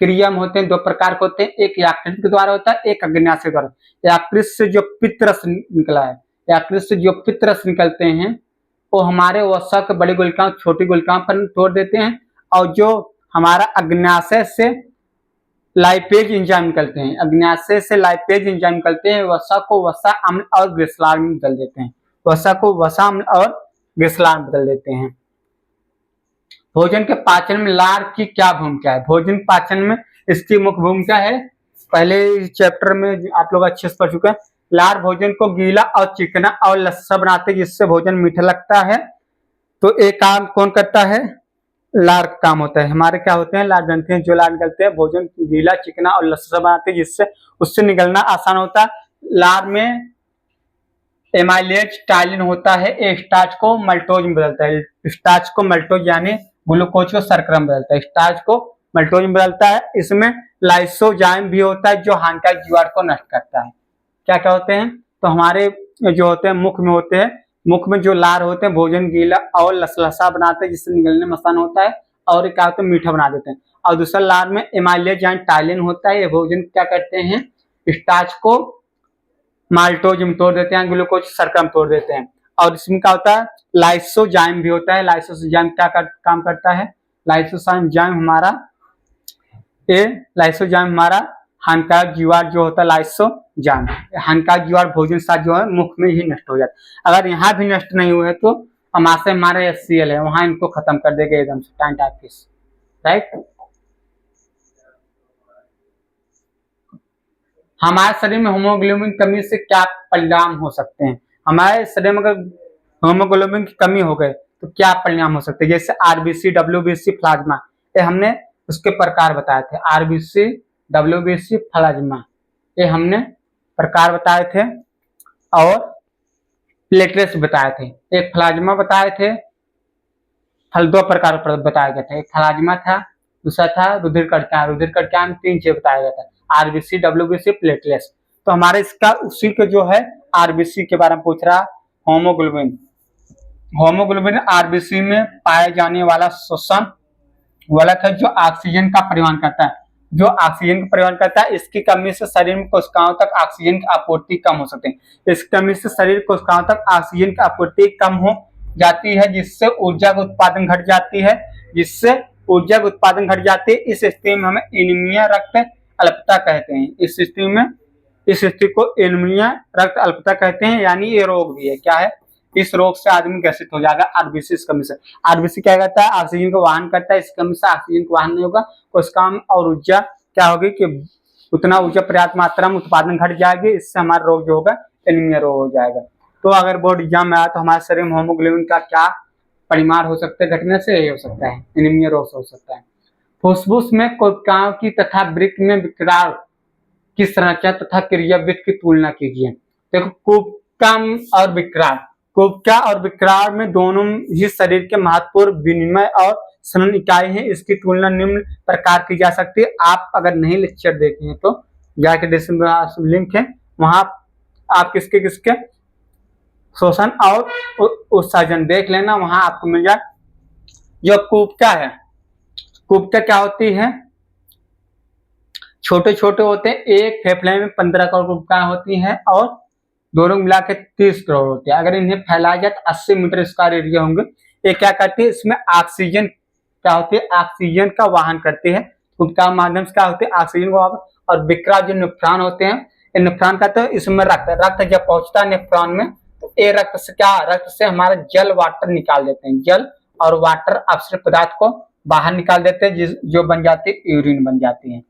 क्रिया में होते हैं, दो प्रकार के होते हैं, एक यकृत के द्वारा होता है, एक अग्न्याशय द्वारा। यकृत से जो पित्त रस निकलते हैं वो हमारे वसा के बड़ी गुलिकाओं छोटी गुलिकाओं पर तोड़ देते हैं, और जो हमारा अग्न्याशय से लाइपेज एंजाइम निकलते हैं वसा को वसा अम्ल और ग्लिसरॉल में बदल देते हैं। भोजन के पाचन में लार की क्या भूमिका है? भोजन पाचन में इसकी मुख्य भूमिका है, पहले चैप्टर में आप लोग अच्छे से पढ़ चुके हैं। लार भोजन को गीला और चिकना और लस्सा बनाते हैं, जिससे भोजन मीठा लगता है। तो एक काम कौन करता है? लार का काम होता है। हमारे क्या होते हैं, लार ग्रंथि जो लार निकलते हैं, भोजन गीला चिकना और लस्सा बनाते हैं, जिससे उससे निकलना आसान होता है। लार में एमाइलेज टाइलिन होता है, स्टार्च को मल्टोज में बदलता है। स्टार्च को मल्टोज यानी ग्लूकोज को शर्करा में बदलता है, स्टार्च को मल्टोज में बदलता है। इसमें लाइसोजाइम भी होता है, जो हानिकारक जीवाणु को नष्ट करता है। क्या क्या होते हैं? तो हमारे जो होते हैं मुख में जो लार होते हैं, भोजन गीला और लसलसा बनाते हैं, जिससे निकलने में आसान होता है, और क्या होता है, मीठा बना देते हैं। और दूसरा लार में एमाइलेज यानी टाइलिन होता है, ये भोजन क्या करते हैं, स्टार्च को माल्टोज में तोड़ देते हैं, ग्लूकोज शर्करा में तोड़ देते हैं। और इसमें क्या होता है, लाइसोजाइम भी होता है। लाइसोजाइम क्या काम करता है? लाइसोजाइम हमारा हानिकारक जीवाणु जो होता है, लाइसोजाइम हानिकारक जीवाणु भोजन साथ जो है मुख में ही नष्ट हो जाता है। अगर यहाँ भी नष्ट नहीं हुए तो हमारा HCl है, वहां इनको खत्म कर देगा एकदम से, टाइफिस, राइट। हमारे शरीर में हीमोग्लोबिन की कमी से क्या परिणाम हो सकते हैं? हमारे शरीर में अगर हीमोग्लोबिन की कमी हो गए तो क्या परिणाम हो सकते हैं? जैसे RBC, WBC, प्लाज्मा, ये हमने उसके प्रकार बताए थे। RBC, WBC, प्लाज्मा, ये हमने प्रकार बताए थे, और प्लेटलेट्स बताए थे। एक प्लाज्मा बताए थे, दो प्रकार बताए गए थे, एक प्लाज्मा था, दूसरा था रुधिर कणिका में 3 चीज बताया गया था, RBC, WBC, प्लेटलेट्स। तो हमारे इसका उसी के जो है RBC के बारे में पूछ रहा, होमोग्लोबिन RBC में पाए जाने वाला शोषण वाला है, जो ऑक्सीजन का परिवहन करता है। इसकी कमी से शरीर में कोशिकाओं तक ऑक्सीजन की आपूर्ति कम हो सकती है। इस कमी से शरीर कोशिकाओं तक ऑक्सीजन की आपूर्ति कम हो जाती है, जिससे ऊर्जा का उत्पादन घट जाती है। इस स्थिति में हमें एनीमिया, रक्त अल्पता कहते हैं। इस स्थिति को एनीमिया, रक्त अल्पता कहते हैं, यानी ये रोग भी है। क्या है? इस रोग से आदमी ग्रसित हो जाएगा RBC इस कमी से। RBC क्या करता है? ऑक्सीजन को वाहन करता है, इस कमी से ऑक्सीजन को वाहन नहीं होगा, कोशिका और ऊर्जा क्या होगी कि उतना ऊर्जा पर्याप्त मात्रा में उत्पादन घट जाएगी, इससे हमारा रोग जो होगा एनीमिया रोग हो जाएगा। तो अगर बोर्ड एग्जाम में आया तो हमारे शरीर में हीमोग्लोबिन का क्या परिमाण हो सकता है घटने से? यही हो सकता है, एनीमिया रोग से हो सकता है। फुसफुस में कोशिकाओं की तथा वृक्क में विकराल की संरचना तथा क्रियाविधि की तुलना कीजिए। देखो, कोशिका और विकराल में दोनों ही शरीर के महत्वपूर्ण विनिमय और संघनन इकाई है। इसकी तुलना निम्न प्रकार की जा सकती है। आप अगर नहीं लेक्चर देखे हैं तो जाके डिस्क्रिप्शन लिंक है, वहां आप किसके शोषण और उत्सर्जन देख लेना, वहां आपको मिल जाए। जो कोशिका है, कोशिका क्या होती है? छोटे छोटे होते हैं, एक फेफड़े में 15 करोड़ कोशिकाएं होती हैं, और दोनों मिला के 30 करोड़ होते हैं। अगर इन्हें फैलाया जाए तो 80 मीटर स्क्वायर एरिया होंगे। ये क्या करती है? इसमें ऑक्सीजन क्या होती है? ऑक्सीजन का वाहन करती है। उनका माध्यम से क्या होती है? ऑक्सीजन को। और विकराल जो नेफ्रॉन होते हैं, नेफ्रॉन का तो इसमें रक्त जब पहुंचता है नेफ्रॉन में, तो ये रक्त से हमारा जल वाटर निकाल देते हैं, जल और वाटर अपशिष्ट पदार्थ को बाहर निकाल देते हैं, जो बन जाती है यूरिन बन जाती है।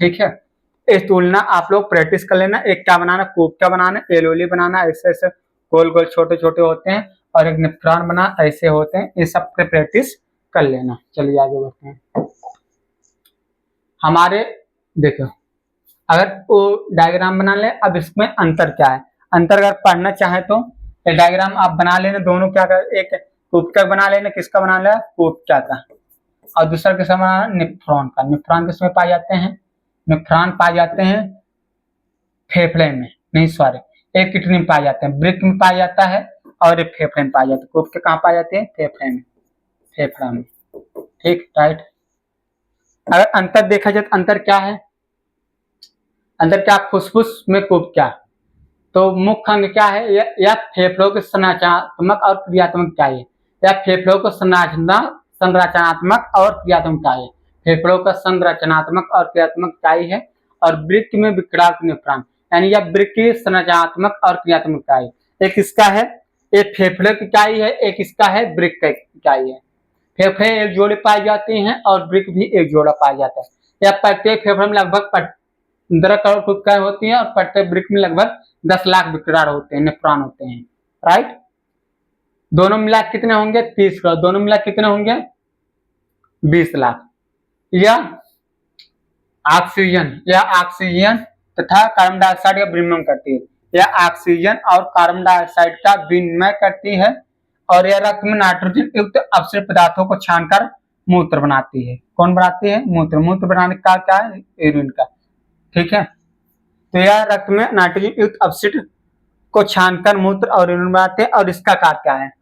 ठीक है, इस तुलना आप लोग प्रैक्टिस कर लेना। एक क्या बनाना? कोशिका बनाना, एलोली बनाना, ऐसे ऐसे गोल गोल छोटे छोटे होते हैं, और एक नेफ्रॉन बना ऐसे होते हैं। ये सब प्रैक्टिस कर लेना। चलिए आगे बढ़ते हैं। हमारे देखो, अगर वो डायग्राम बना ले, अब इसमें अंतर क्या है, अंतर अगर पढ़ना चाहे तो ये डायग्राम आप बना लेना, दोनों क्या कर, एक कुबका बना लेना, किसका बना लेना, कुबका का, और दूसरा किसका बना, निफ्रॉन का। निफ्रॉन किसमें पाए जाते हैं, निफ्रॉन पाए जाते हैं फेफड़े में, नहीं सॉरी, एक किडनी में पाए जाते हैं, ब्रिक में पाया जाता है, और एक फेफड़े में पाए जाते हैं। कुबके कहाँ पाए जाते हैं, फेफड़े में, फेफड़ा में, ठीक, राइट। अगर अंतर देखा जाए तो अंतर क्या है, अंदर क्या, फुसफुस में कुबका, तो मुख्य अंग क्या है, या फेफड़ों के संरचनात्मक और क्रियात्मक कार्य, या फेफड़ों को संरचनात्मक और क्रियात्मक कार्य, फेफड़ों का संरचनात्मक और क्रियात्मक कार्य है, और वृक्क में विकराल निफ्रॉन, यानी यह वृक्क की संरचनात्मक और क्रियात्मक कार्य, एक इसका है, एक फेफड़े की कार्य है, एक इसका है वृक्क का कार्य है। फेफड़े एक जोड़े पाए जाते हैं और वृक्क भी एक जोड़ा पाया जाता है। यह प्रत्येक फेफड़े में लगभग 15 करोड़ कुबकाएं होती हैं, और प्रत्येक वृक्क में लगभग 10 लाख विकराल होते हैं, नेफ्रॉन होते हैं, राइट। दोनों मिला कितने होंगे, 30 करोड़, दोनों मिला कितने होंगे, 20 लाख। यह ऑक्सीजन तथा कार्बन डाइऑक्साइड का विनिमय करती है, यह ऑक्सीजन और कार्बन डाइऑक्साइड का विनिमय करती है, और यह रक्त में नाइट्रोजन युक्त अपशिष्ट पदार्थों को छानकर मूत्र बनाती है। कौन बनाती है, मूत्र। मूत्र बनाने का क्या है, यूरिन का, ठीक है। तो यह रक्त में नाइट्रोजन युक्त अपशिष्ट को छानकर मूत्र और यूरिन बनाते हैं, और इसका कार्य क्या है,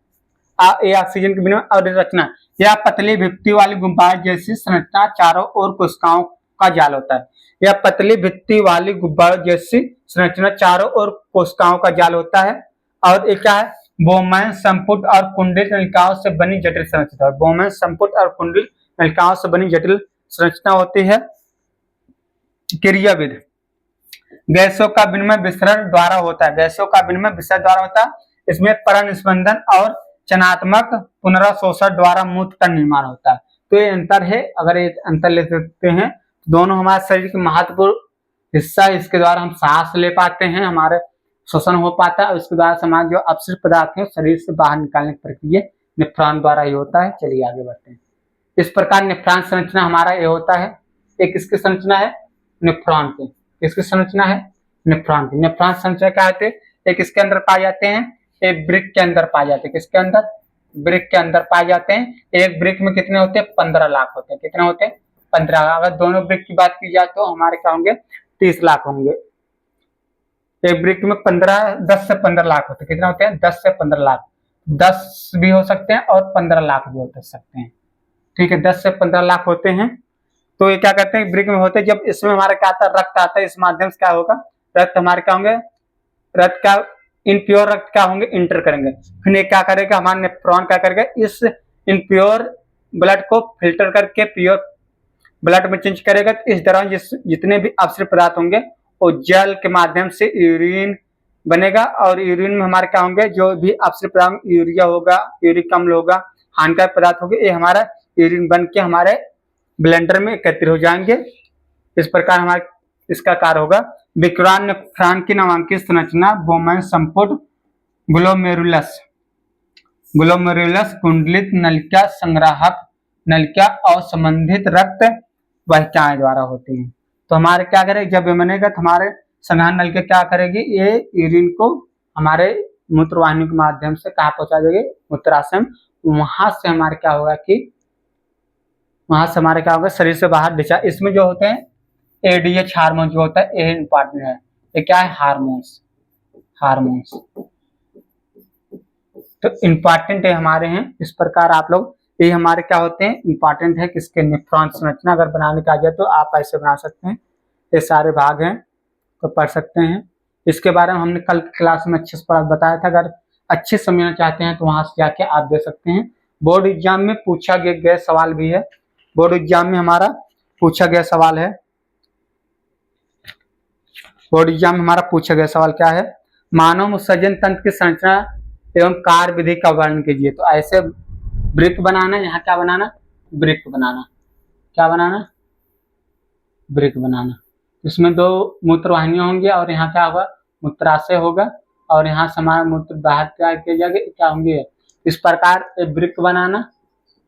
ये ऑक्सीजन के विनिमय और रचना, यह पतली भित्ति वाली गुब्बारे जैसी संरचना चारों ओर कोशिकाओं का जाल होता है। यह पतली भित्ति वाली गुब्बारे जैसी संरचना चारों ओर कोशिकाओं का जाल होता है, और एक क्या है, बोमैन संपुट और कुंडलित नलिकाओं से बनी जटिल संरचना, बोमैन संपुट और कुंडलित नलिकाओं से बनी जटिल संरचना होती है। क्रियाविधि, गैसों का विनिमय विसरण द्वारा होता है, गैसों का विनिमय विसरण द्वारा होता है, इसमें परनिस्पंदन और चयनात्मक पुनराशोषण द्वारा मूत्र का निर्माण होता है। तो ये अंतर है, अगर ये अंतर ले सकते हैं, दोनों हमारे शरीर की महत्वपूर्ण हिस्सा है, इसके द्वारा हम सांस ले पाते हैं, हमारे शोषण हो पाता है, और इसके द्वारा समाज जो अपशिष्ट पदार्थ है शरीर से बाहर निकालने की प्रक्रिया नेफ्रॉन द्वारा ही होता है। चलिए आगे बढ़ते हैं। इस प्रकार नेफ्रॉन संरचना हमारा ये होता है, एक किसकी संरचना है, नेफ्रॉन की, किसकी संरचना है, नेफ्रॉन की। नेफ्रॉन संरचना क्या होती है, एक इसके अंदर पाए जाते हैं, एक ब्रिक के अंदर पाए जाते हैं, किसके अंदर, ब्रिक के अंदर पाए जाते हैं। एक ब्रिक में कितने होते हैं, 15 लाख होते हैं, कितने होते हैं, 15। अगर दोनों ब्रिक की बात की जाए तो हमारे क्या होंगे, 30 लाख होंगे। एक ब्रिक में 10 से 15 लाख होते हैं, कितने होते हैं, 10 से 15 लाख, 10 भी हो सकते हैं और 15 लाख भी हो सकते हैं, ठीक है, 10 से 15 लाख होते हैं। तो ये क्या करते हैं, ब्रिक में होते हैं, जब इसमें हमारा क्या आता है, रक्त आता है, इस माध्यम से क्या होगा, रक्त हमारे क्या होंगे, रक्त का इनप्योर रक्त क्या होंगे, इंटर करेंगे, फिर ये क्या करेगा, हमारे नेफ्रॉन क्या करेगा, इस इनप्योर ब्लड को फिल्टर करके प्योर ब्लड में चेंज करेगा। तो इस दौरान जितने भी अपशिष्ट पदार्थ होंगे वो जल के माध्यम से यूरिन बनेगा, और यूरिन में हमारे क्या होंगे, जो भी अपशिष्ट पदार्थ, यूरिया होगा, यूरिक अम्ल होगा, हानिकारक पदार्थ होंगे, ये हमारा यूरिन बन के हमारे ब्लेंडर में एकत्रित हो जाएंगे। इस प्रकार हमारे इसका कार्य होगा। विकराल नेफ्रॉन की नामांकित संरचना बोमैन संपुट ग्लोमेरुलस, ग्लोमेरुलस कुंडलित नलिका, संग्राहक नलिका और संबंधित रक्त वाहिकाएं द्वारा होती है। तो हमारे क्या करें, जब ये बनेगा तो हमारे संग्राहक नलिका क्या करेगी, ये यूरिन को हमारे मूत्रवाहिनी के माध्यम से कहाँ पहुंचा देगी, मूत्राशय में। वहां से हमारे क्या होगा कि वहां से हमारे क्या होगा, शरीर से बाहर डिस्चार्ज। इसमें जो होते हैं एडीएच हार्मोन जो होता है, ये इंपॉर्टेंट है। ये क्या है, हार्मोन्स, हार्मोन्स तो इंपॉर्टेंट है हमारे हैं। इस प्रकार आप लोग, ये हमारे क्या होते हैं, इंपॉर्टेंट है किसके, नेफ्रॉन संरचना। अगर बनाने का आ जाए तो आप ऐसे बना सकते हैं, ये सारे भाग हैं तो पढ़ सकते हैं। इसके बारे में हमने कल क्लास में अच्छे से बताया था, अगर अच्छे समझना चाहते हैं तो वहां से जाके आप दे सकते हैं। बोर्ड एग्जाम में पूछा गया सवाल भी है, बोर्ड एग्जाम में हमारा पूछा गया सवाल है, बोर्ड एग्जाम में हमारा पूछा गया सवाल क्या है, मानव उत्सर्जन तंत्र की संरचना एवं कार्य विधि का वर्णन कीजिए। तो ऐसे ब्रिक बनाना, यहाँ क्या बनाना, ब्रिक बनाना, क्या बनाना, ब्रिक बनाना। इसमें 2 मूत्रवाहिनियां होंगी, और यहाँ क्या होगा, मूत्राशय होगा, और यहाँ से हमारा मूत्र बाहर क्या किया जाएगा, क्या होंगे। इस प्रकार ब्रिक बनाना,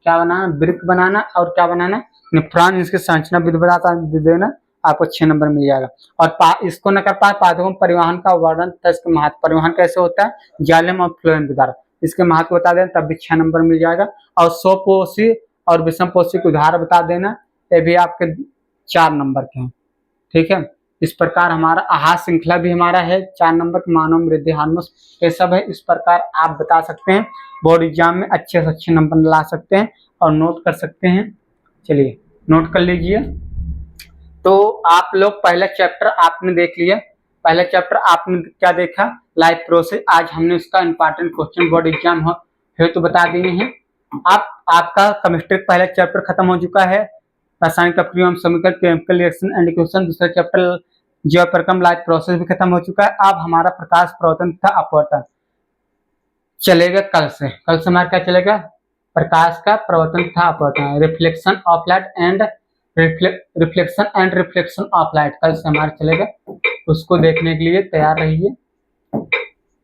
क्या बनाना, ब्रिक बनाना, और क्या बनाना, नेफ्रॉन, इसकी संरचना विधि बता देना, आपको 6 नंबर मिल जाएगा। और इसको न कर पाए पादपों परिवहन का वर्णन तथा इसके महत्व, परिवहन कैसे होता है, जाइलम और फ्लोएम के द्वारा, इसके महत्व बता देना तब भी 6 नंबर मिल जाएगा। और स्वपोषी और विषमपोषी के उदाहरण बता देना, ये भी आपके 4 नंबर के हैं। ठीक है, इस प्रकार हमारा आहार श्रृंखला भी हमारा है 4 नंबर के, मानव वृद्धि हार्मोन, ये सब है। इस प्रकार आप बता सकते हैं, बोर्ड एग्जाम में अच्छे से अच्छे नंबर ला सकते हैं और नोट कर सकते हैं। चलिए नोट कर लीजिए। तो आप लोग पहला चैप्टर आपने देख लिया, पहला चैप्टर आपने क्या देखा, लाइफ प्रोसेस। आज हमने उसका इंपॉर्टेंट क्वेश्चन बोर्ड एग्जाम है तो बता दिए हैं। आपका केमिस्ट्री पहला चैप्टर खत्म हो चुका है, रासायनिक अपक्रिया समीकरण, केमिकल रिएक्शन एंड इक्वेशन, दूसरा चैप्टर जैव प्रक्रम लाइफ प्रोसेस भी खत्म हो चुका है। अब हमारा प्रकाश प्रवर्तन तथा अपवर्तन चलेगा कल से हमारा क्या चलेगा, प्रकाश का प्रवर्तन तथा अपवर्तन, reflection of light and reflection of light कल से हमारा चलेगा। उसको देखने के लिए तैयार रहिए,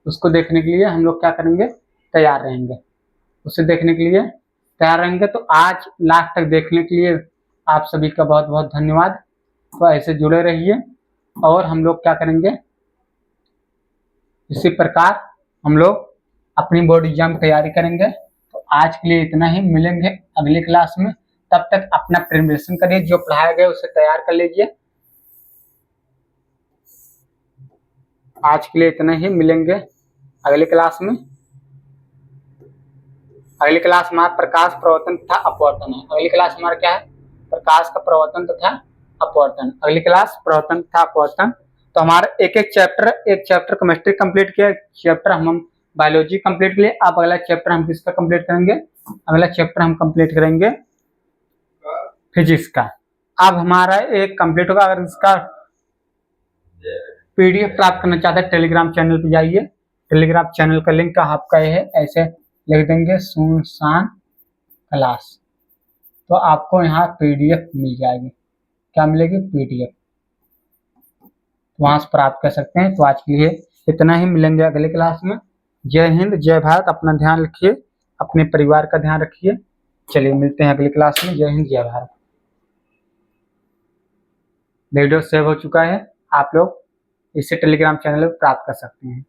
उसको देखने के लिए हम लोग क्या करेंगे, तैयार रहेंगे, उसे देखने के लिए तैयार रहेंगे। तो आज लास्ट तक देखने के लिए आप सभी का बहुत बहुत धन्यवाद। तो ऐसे जुड़े रहिए और हम लोग क्या करेंगे, इसी प्रकार हम लोग अपनी बोर्ड एग्जाम की तैयारी करेंगे। तो आज के लिए इतना ही, मिलेंगे अगली क्लास में। तब तक अपना प्रिपरेशन करिए, जो पढ़ाया गया उसे तैयार कर लीजिए। आज के लिए इतना ही, मिलेंगे अगली क्लास में। अगली क्लास हमारा प्रकाश प्रवर्तन तथा अपवर्तन है। अगली क्लास हमारा क्या है, प्रकाश का प्रवर्तन तथा अपवर्तन। अगली क्लास प्रवर्तन तथा अपवर्तन। तो हमारा एक चैप्टर केमिस्ट्री कंप्लीट किया, चैप्टर हम बायोलॉजी कंप्लीट किए। अब अगला चैप्टर हम किसका कंप्लीट करेंगे, अगला चैप्टर हम कंप्लीट करेंगे फिजिक्स का। अब हमारा एक कंप्लीट होगा। अगर इसका पीडीएफ प्राप्त करना चाहते हैं टेलीग्राम चैनल पे जाइए, टेलीग्राम चैनल का लिंक आपका ये है, ऐसे लिख देंगे सुनसान क्लास, तो आपको यहाँ पीडीएफ मिल जाएगी। क्या मिलेगी, पीडीएफ, वहां से प्राप्त कर सकते हैं। तो आज के लिए इतना ही, मिलेंगे अगले क्लास में। जय हिंद, जय भारत। अपना ध्यान रखिए, अपने परिवार का ध्यान रखिए। चलिए मिलते हैं अगली क्लास में। जय हिंद, जय भारत। वीडियो सेव हो चुका है, आप लोग इसे टेलीग्राम चैनल पर प्राप्त कर सकते हैं।